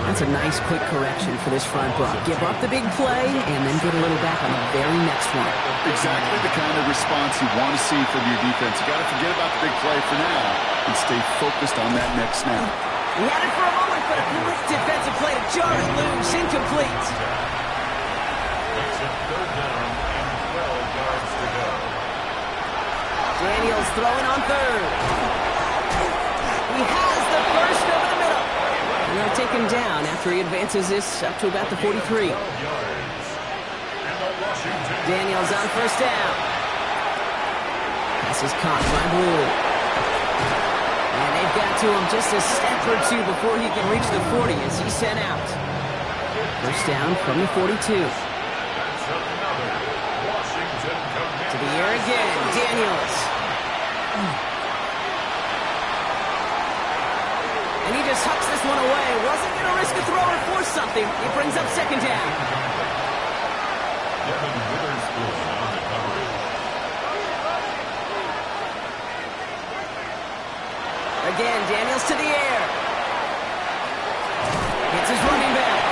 That's a nice quick correction for this front block. Give up the big play and then get a little back on the very next one. Exactly the kind of response you want to see from your defense. You got to forget about the big play for now and stay focused on that next snap. He had it for a moment, but a quick defensive play to jar it loose, incomplete. Makes it 3rd down and 12 yards to go. Daniels throwing on 3rd. He has the first over the middle. And they'll take him down after he advances this up to about the 43. Daniels on first down. Pass is caught by Blue. And they've got to him just a step or two before he can reach the 40 as he's sent out. First down from the 42. To the air again, Daniels. And he just hucks this one away. Wasn't going to risk a throw or force something. It brings up second down. Devin Witherspoon on the coverage. Again, Daniels to the air. It's his running back.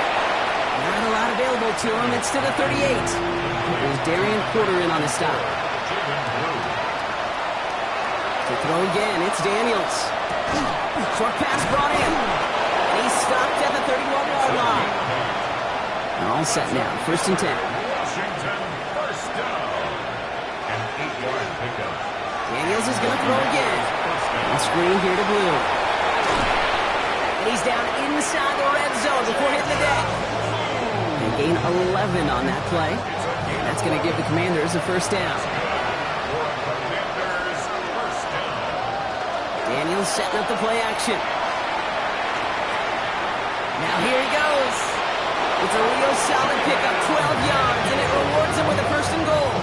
Not a lot available to him. It's to the 38. There's Darian Porter in on the stop. To throw again, it's Daniels. Short pass brought in. And he's stopped at the 31-yard line. They're all set now. 1st and 10. Washington first down. An 8-yard pickup. Daniels is going to throw again. On screen here to Blue. And he he's down inside the red zone before hitting the deck. They gain 11 on that play. And that's going to give the Commanders a first down. Daniels setting up the play action. Now here he goes. It's a real solid pickup, 12 yards, and it rewards him with a first and goal.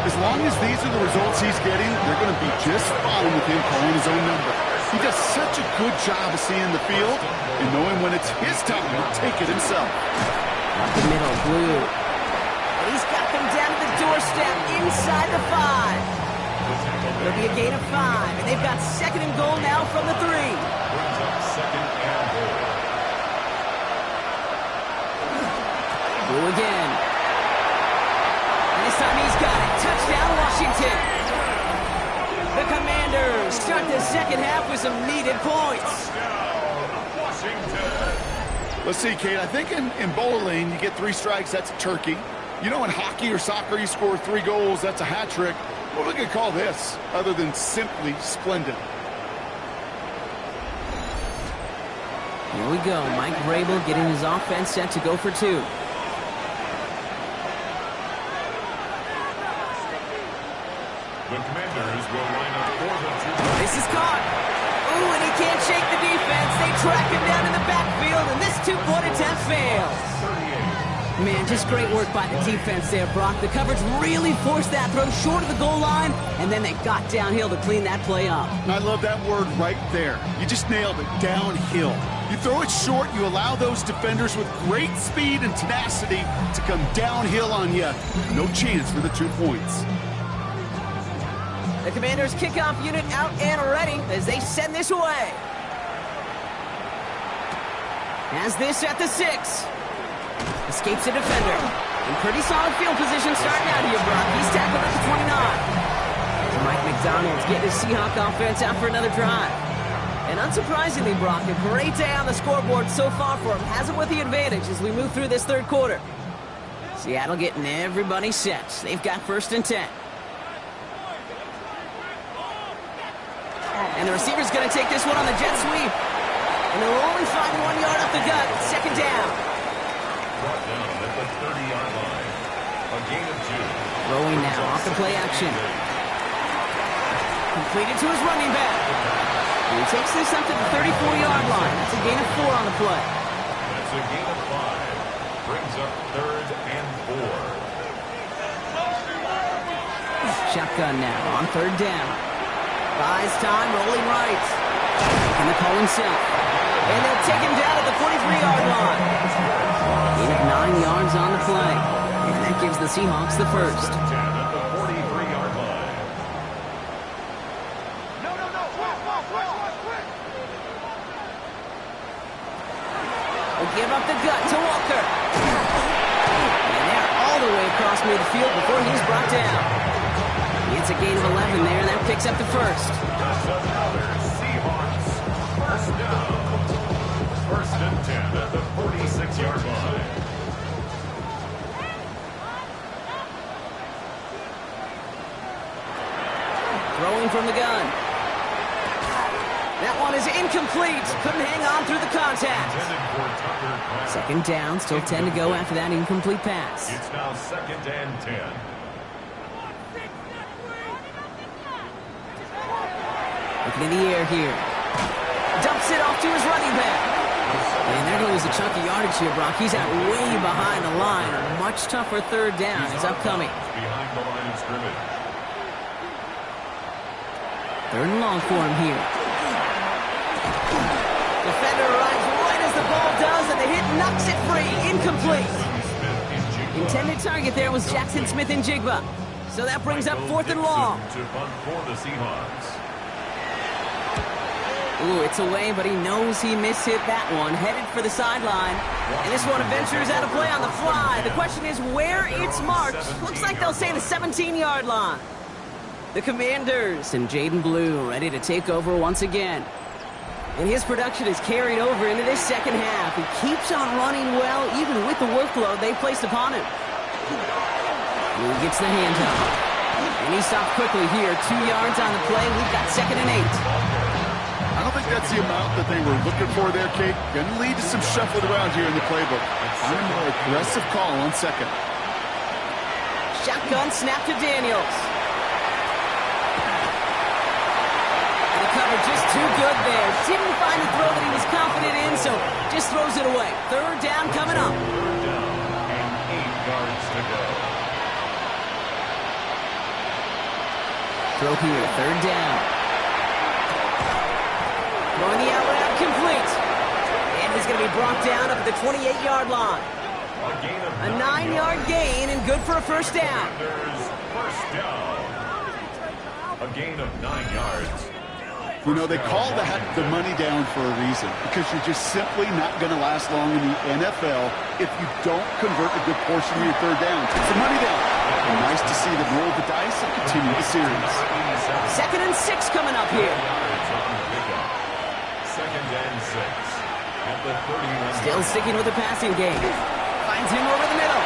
As long as these are the results he's getting, they're going to be just fine with him calling his own number. He does such a good job of seeing the field and knowing when it's his time to take it himself. Up the middle, Blue. And he's got them down to the doorstep inside the 5. It'll be a gain of 5, and they've got second and goal now from the 3. Second and goal. Blue again. And this time he's got it. Touchdown, Washington. The Commanders start the second half with some needed points. Let's see, Kate. I think in bowling, you get 3 strikes, that's a turkey. You know, in hockey or soccer, you score 3 goals, that's a hat trick. What are we going to call this, other than simply splendid? Here we go. Mike Vrabel getting his offense set to go for 2. The Commanders will line up for the 2. This is caught. Ooh, and he can't shake the defense. They track him down in the backfield, and this 2-point attempt fails. Man, just great work by the defense there, Brock. The coverage really forced that throw short of the goal line, and then they got downhill to clean that play up. I love that word right there. You just nailed it, downhill. You throw it short, you allow those defenders with great speed and tenacity to come downhill on you. No chance for the 2 points. The Commanders' kickoff unit out and ready as they send this away. Has this at the 6. Escapes a defender. In pretty solid field position starting out here, Brock. He's tackled at the 29. Mike McDonald's getting his Seahawk offense out for another drive. And unsurprisingly, Brock, a great day on the scoreboard so far for him. Has him with the advantage as we move through this third quarter. Seattle getting everybody set. They've got first and 10. And the receiver's going to take this one on the jet sweep. And they'll only find 1 yard up the gut. Second down. Brought down at the 30-yard line. A gain of 2. Throwing now off the play action. Completed to his running back. And he takes this up to the 34-yard line. That's a gain of 4 on the play. That's a gain of 5. Brings up 3rd and 4. Shotgun now on 3rd down. Buys time, rolling right. And the call himself. And they'll take him down at the 43-yard line. Gain of 9 yards on the play. And that gives the Seahawks the first. At the 43-yard line. Will give up the gut to Walker. And they're all the way across midfield before he's brought down. It's a gain of 11 there, and that picks up the first. Seahawks. First down. First and 10 at the 46-yard line. Throwing from the gun. That one is incomplete. Couldn't hang on through the contact. Second down, still 10 to go after that incomplete pass. It's now second and 10. Looking in the air here. Dumps it off to his running back. And there goes a chunk of yardage here, Brock. He's out way behind the line. A much tougher third down is upcoming. Behind the line of scrimmage. 3rd and long for him here. Defender arrives right as the ball does, and the hit knocks it free. Incomplete. Intended target there was Jackson Smith-Njigba. So that brings up 4th and long. To punt for the Seahawks. Ooh, it's away, but he knows he mishit that one. Headed for the sideline. And this one ventures out of play on the fly. The question is where it's marked. Looks like they'll say the 17-yard line. The Commanders and Jaden Blue ready to take over once again. And his production is carried over into this second half. He keeps on running well, even with the workload they placed upon him. Blue gets the handoff. And he stops quickly here. 2 yards on the play. We've got second and 8. I don't think that's the amount that they were looking for there, Kate. Going to lead to some shuffling around here in the playbook. On a more aggressive call on second. Shotgun snap to Daniels. And the cover just too good there. Didn't find the throw that he was confident in, so just throws it away. Third down coming up. Third down and 8 yards to go. Throw here, third down. Throwing the out route complete. And he's going to be brought down up at the 28-yard line. A 9-yard gain and good for a first down. First down. A gain of 9 yards. You know, they call that the money down for a reason, because you're just simply not going to last long in the NFL if you don't convert a good portion of your third down. It's a money down. And nice to see them roll the dice and continue the series. 2nd and 6 coming up here. Second and 6 at the 31. Still sticking with the passing game. Finds him over the middle.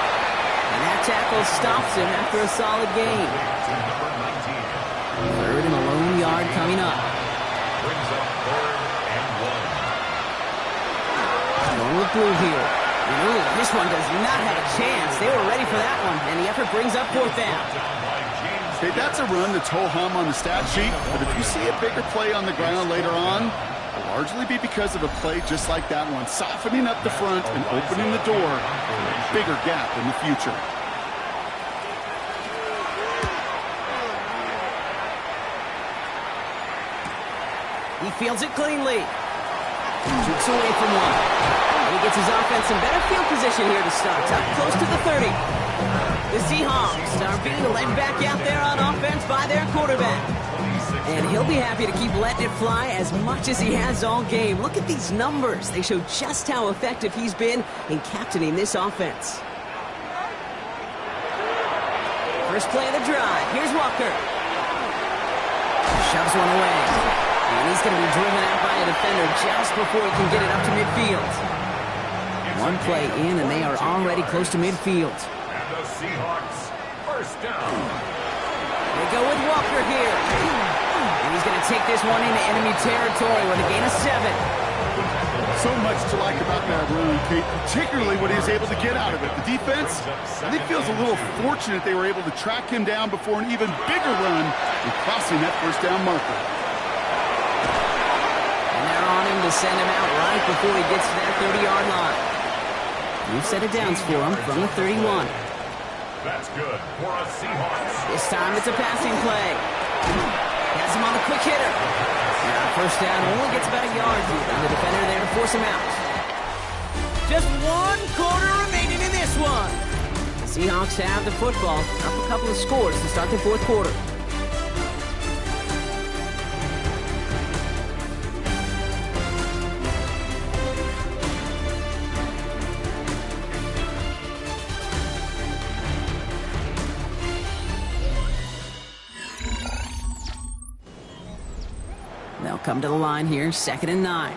And that tackle stops him after a solid gain. Third and a lone yard coming up. Brings up 3rd and 1. Going with blue here. Ooh, this one does not have a chance. They were ready for that one. And the effort brings up 4th down. Hey, that's a run that's ho-hum on the stat sheet, but if you see a bigger play on the ground later on, it'll largely be because of a play just like that one, softening up the front and opening the door for a bigger gap in the future. He fields it cleanly. Jukes away from one. And he gets his offense in better field position here to start. Up close to the 30. The Seahawks are being led back out there on offense by their quarterback. And he'll be happy to keep letting it fly as much as he has all game. Look at these numbers. They show just how effective he's been in captaining this offense. First play of the drive. Here's Walker. Shoves one away. And he's going to be driven out by a defender just before he can get it up to midfield. One play in, and they are already close to midfield. And the Seahawks, first down. They go with Walker here. And he's going to take this one into enemy territory with a gain of 7. So much to like about that run, Kate, particularly what he was able to get out of it. The defense, I think, feels a little fortunate they were able to track him down before an even bigger run and crossing that first down marker. And they're on him to send him out right before he gets to that 30-yard line. New set of downs for him from the 31. That's good for a Seahawks. This time it's a passing play. Has him on the quick hitter. Now first down only gets about a yard here. And the defender there to force him out. Just 1 quarter remaining in this one. The Seahawks have the football. Up a couple of scores to start the 4th quarter. They'll come to the line here, 2nd and 9.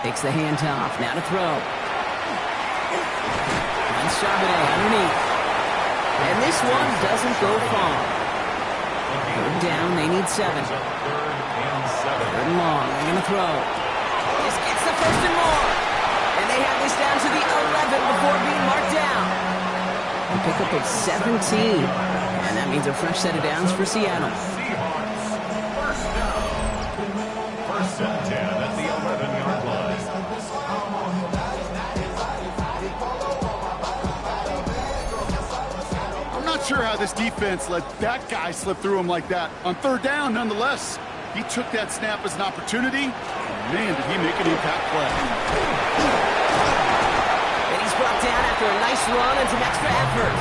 Takes the handoff, now to throw. Finds Charbonnet underneath. And this one doesn't go far. 3rd down, they need 7. 3rd and long, they're going to throw. This gets the first and more. And they have this down to the 11 before being marked down. A pickup of 17. And that means a fresh set of downs for Seattle. Seahawks, first down. First and 10 at the 11-yard line. I'm not sure how this defense let that guy slip through him like that. On 3rd down, nonetheless, he took that snap as an opportunity. Man, did he make an impact play. And he's brought down after a nice run and some extra effort.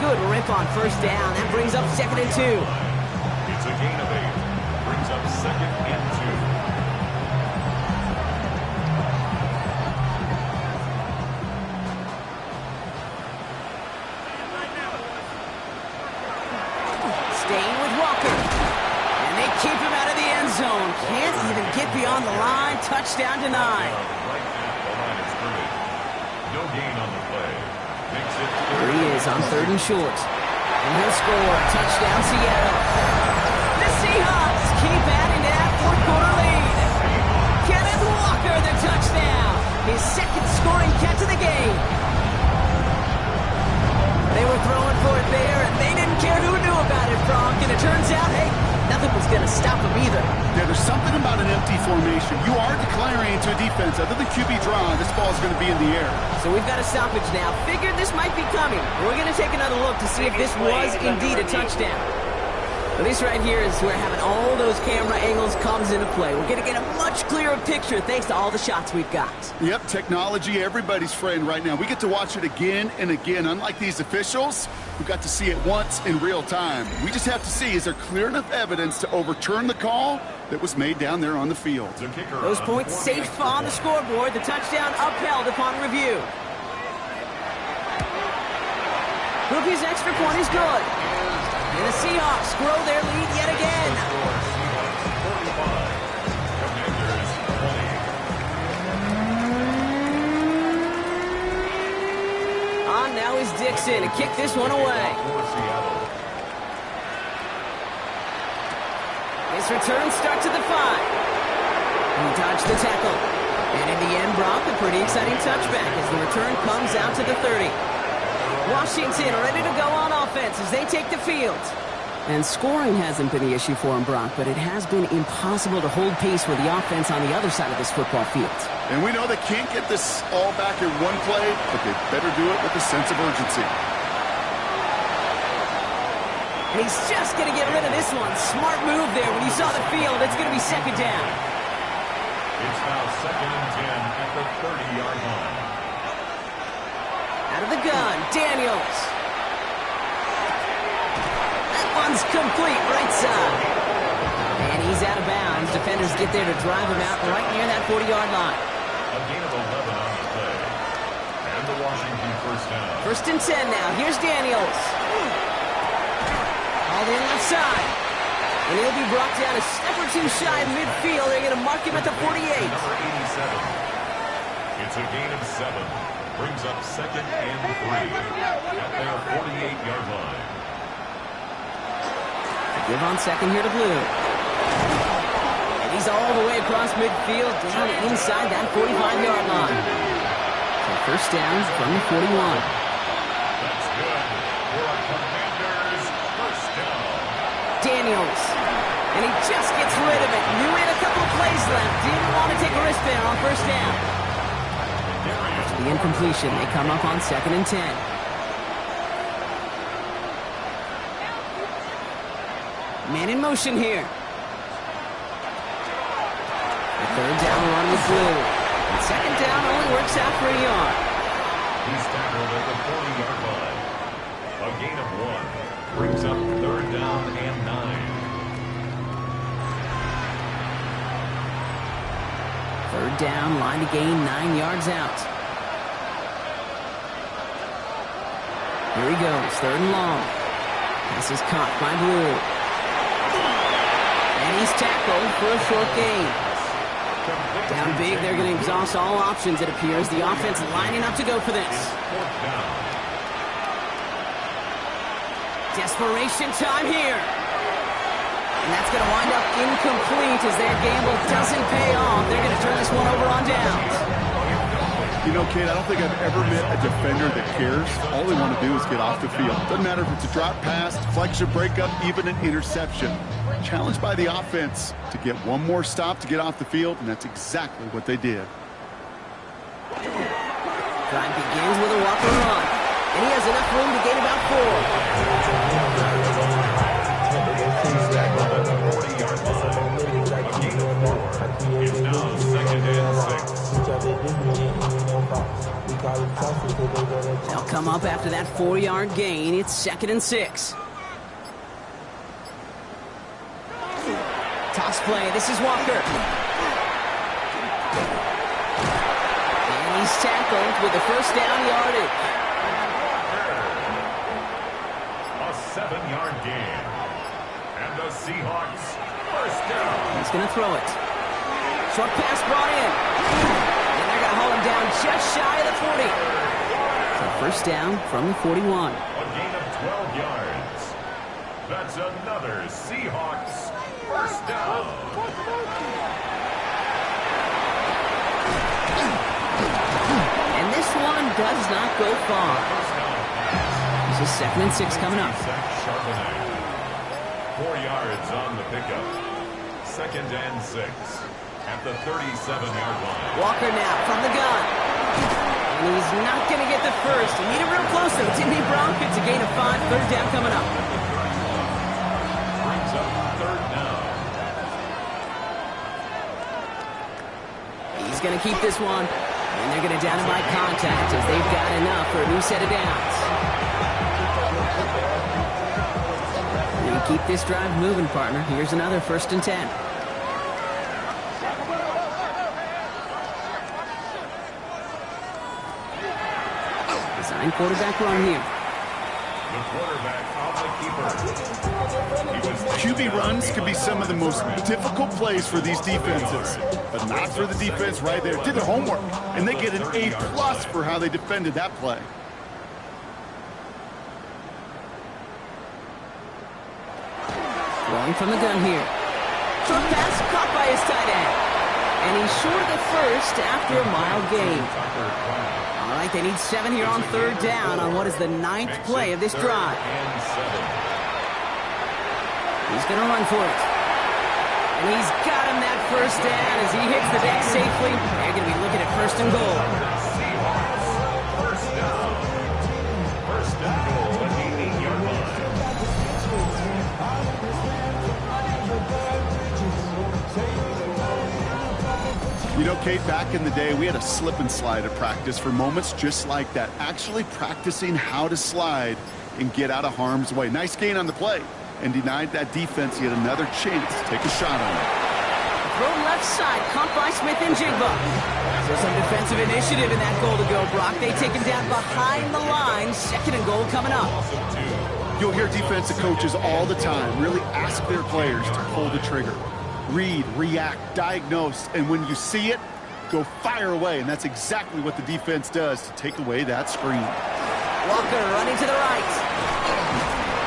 Good rip on first down. That brings up 2nd and 2. It's a gain of 8. Brings up 2nd and 2. Staying with Walker. And they keep him out of the end zone. Can't even get beyond the line. Touchdown denied. right at the line of scrimmage. No gain on the play. Makes it There he is on 3rd and short. And he'll score. Touchdown, Seattle. The Seahawks keep adding to that fourth-quarter lead. Kenneth Walker, the touchdown. His second scoring catch of the game. They were throwing for it there, and they didn't care who knew about it, Frank. And it turns out, hey, nothing was going to stop them either. Yeah, there's something about an empty formation. You are declaring to a defense, other than QB draw, this ball's going to be in the air. So we've got a stoppage now. Figured this might be coming. We're going to take another look to see if this was indeed a touchdown. Well, this right here is where having all those camera angles comes into play. We're going to get a much clearer picture thanks to all the shots we've got. Yep, technology, everybody's friend right now. We get to watch it again and again. Unlike these officials, who got to see it once in real time. We just have to see, is there clear enough evidence to overturn the call that was made down there on the field? Those points safe on the scoreboard. The touchdown upheld upon review. Ruby's extra point is good. And the Seahawks grow their lead yet again. On now is Dixon to kick this one away. His return starts at the 5. He dodged the tackle. And in the end, Brock, a pretty exciting touchback as the return comes out to the 30. Washington ready to go on offense as they take the field. And scoring hasn't been the issue for him, Brock, but it has been impossible to hold pace with the offense on the other side of this football field. And we know they can't get this all back in one play, but they better do it with a sense of urgency. And he's just going to get rid of this one. Smart move there when he saw the field. It's going to be second down. It's now 2nd and 10 at the 30-yard line. Out of the gun, Daniels. That one's complete, right side. And he's out of bounds. Defenders get there to drive him out right near that 40-yard line. A gain of 11 on the play. And the Washington first down. 1st and 10 now. Here's Daniels. All in left side. And he'll be brought down a step or two shy of midfield. They're going to mark him at the 48. Number 87. It's a gain of 7. Brings up 2nd and 3 at their 48-yard line. Give on second here to Blue. And he's all the way across midfield down inside that 45-yard line. So first down from the 41. That's good for a Commanders first down. Daniels. And he just gets rid of it. Knew he had a couple of plays left. Didn't want to take a risk there on first down. The incompletion, they come up on 2nd and 10. Man in motion here. The 3rd down run with Blue. And 2nd down only works out for a yard. He's tackled at the 40-yard line. A gain of 1 brings up 3rd down and 9. 3rd down, line to gain 9 yards out. Here he goes, 3rd and long. Pass is caught by Blue. And he's tackled for a short gain. Down big, they're going to exhaust all options, it appears. The offense lining up to go for this. Desperation time here. And that's going to wind up incomplete as their gamble doesn't pay off. They're going to turn this one over on downs. You know, Kate, I don't think I've ever met a defender that cares. All they want to do is get off the field. Doesn't matter if it's a drop pass, deflection, breakup, even an interception. Challenged by the offense to get one more stop to get off the field, and that's exactly what they did. Drive begins with a Walker run, and he has enough room to gain about 4. It's now 2nd and 6. They'll come up after that 4-yard gain. It's 2nd and 6. Toss play. This is Walker. And he's tackled with the first down yardage. A 7-yard gain. And the Seahawks first down. He's going to throw it. Short pass brought in. And they're going to hold him down just shy of the 40. So first down from the 41. A gain of 12 yards. That's another Seahawks first down. And this one does not go far. This is 2nd and 6 coming up. 4 yards on the pickup. 2nd and 6 at the 37-yard line. Walker now from the gun. And he's not going to get the first. He needed real close, though, didn't he, Brock? It's a gain of 5. 3rd down coming up. Brings up 3rd down. He's going to keep this one. And they're going to down him by contact as they've got enough for a new set of downs. They keep this drive moving, partner. Here's another 1st and 10. Design quarterback run here. The quarterback on the keeper. QB runs can be some of the most difficult plays for these defenses, but not for the defense right there. Did their homework, and they get an A+ for how they defended that play. Throwing from the gun here. Short pass caught by his tight end. And he's short of the first after a mild gain. All right, they need 7 here on 3rd down on what is the 9th play of this drive. He's going to run for it. And he's got him that 1st down as he hits the deck safely. They're going to be looking at 1st and goal. First down. 1st and goal at the 8-yard line. You know, Kate, back in the day, we had a slip and slide at practice for moments just like that. Actually practicing how to slide and get out of harm's way. Nice gain on the play. And denied that defense yet another chance to take a shot on it. Throw left side, caught by Smith and Jigba. So some defensive initiative in that goal to go, Brock. They take him down behind the line. 2nd and goal coming up. You'll hear defensive coaches all the time really ask their players to pull the trigger. Read, react, diagnose, and when you see it, go fire away. And that's exactly what the defense does to take away that screen. Walker running to the right.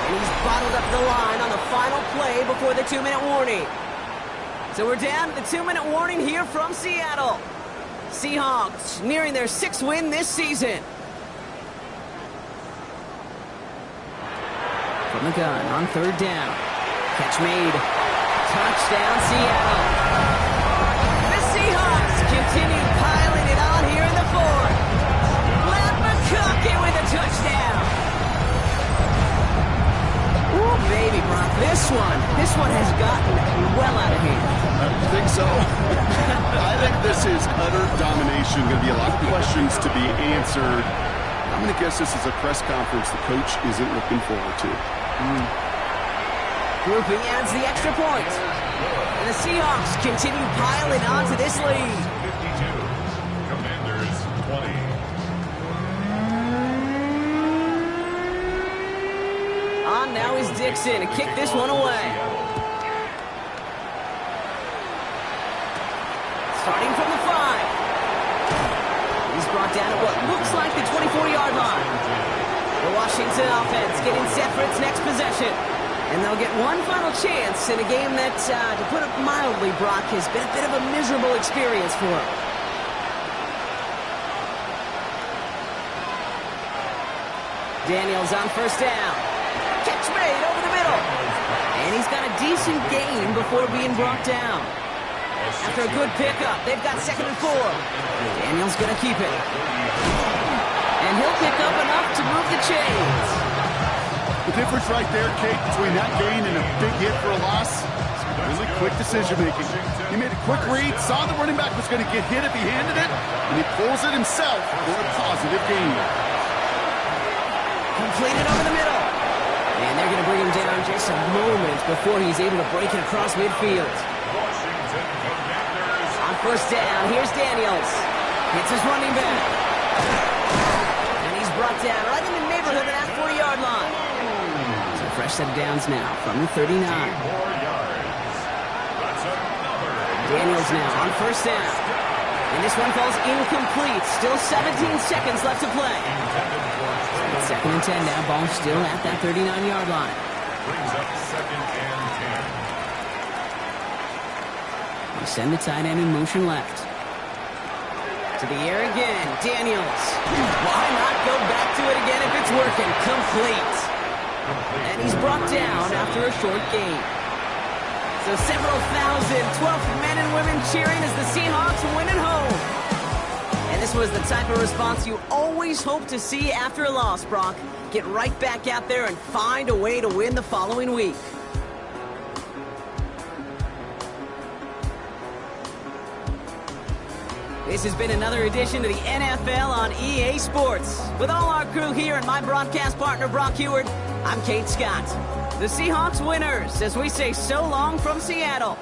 And he's bottled up the line on the final play before the 2-minute warning. So we're down to the 2-minute warning here from Seattle. Seahawks nearing their 6th win this season. From the gun on 3rd down. Catch made. Touchdown, Seattle. The Seahawks continue piling it on here in the 4th. Matt McConkey with a touchdown. Ooh, baby, Brock, this one has gotten well out of hand. I think so. I think this is utter domination. Going to be a lot of questions to be answered. I'm going to guess this is a press conference the coach isn't looking forward to. Grouping adds the extra point. And the Seahawks continue piling on to this lead. 52. Commanders 20. On now is Dixon to kick this one away. Starting from the 5. He's brought down at what looks like the 24-yard line. The Washington offense getting set for its next possession. And they'll get one final chance in a game that, to put it mildly, Brock, has been a bit of a miserable experience for him. Daniels on 1st down. Catch made over the middle. And he's got a decent gain before being brought down. After a good pickup, they've got 2nd and 4. Daniels going to keep it. And he'll pick up enough to move the chains. The difference right there, Kate, between that gain and a big hit for a loss, really quick decision-making. He made a quick read, saw the running back was going to get hit if he handed it, and he pulls it himself for a positive gain. Completed over the middle. And they're going to bring him down just a moment before he's able to break it across midfield. On 1st down, here's Daniels. Hits his running back. And he's brought down right in the neighborhood of that 40-yard line. So fresh set of downs now from the 39. Daniels now on 1st down. And this one falls incomplete. Still 17 seconds left to play. Second and 10 now. Ball still at that 39-yard line. Brings up second and 10. We send the tight end in motion left. To the air again. Daniels. Why not go back to it again if it's working? Complete. And he's brought down after a short gain. So several thousand 12th men and women cheering as the Seahawks win at home. And this was the type of response you always hope to see after a loss, Brock. Get right back out there and find a way to win the following week. This has been another edition of the NFL on EA Sports. With all our crew here and my broadcast partner, Brock Heward, I'm Kate Scott. The Seahawks winners as we say so long from Seattle.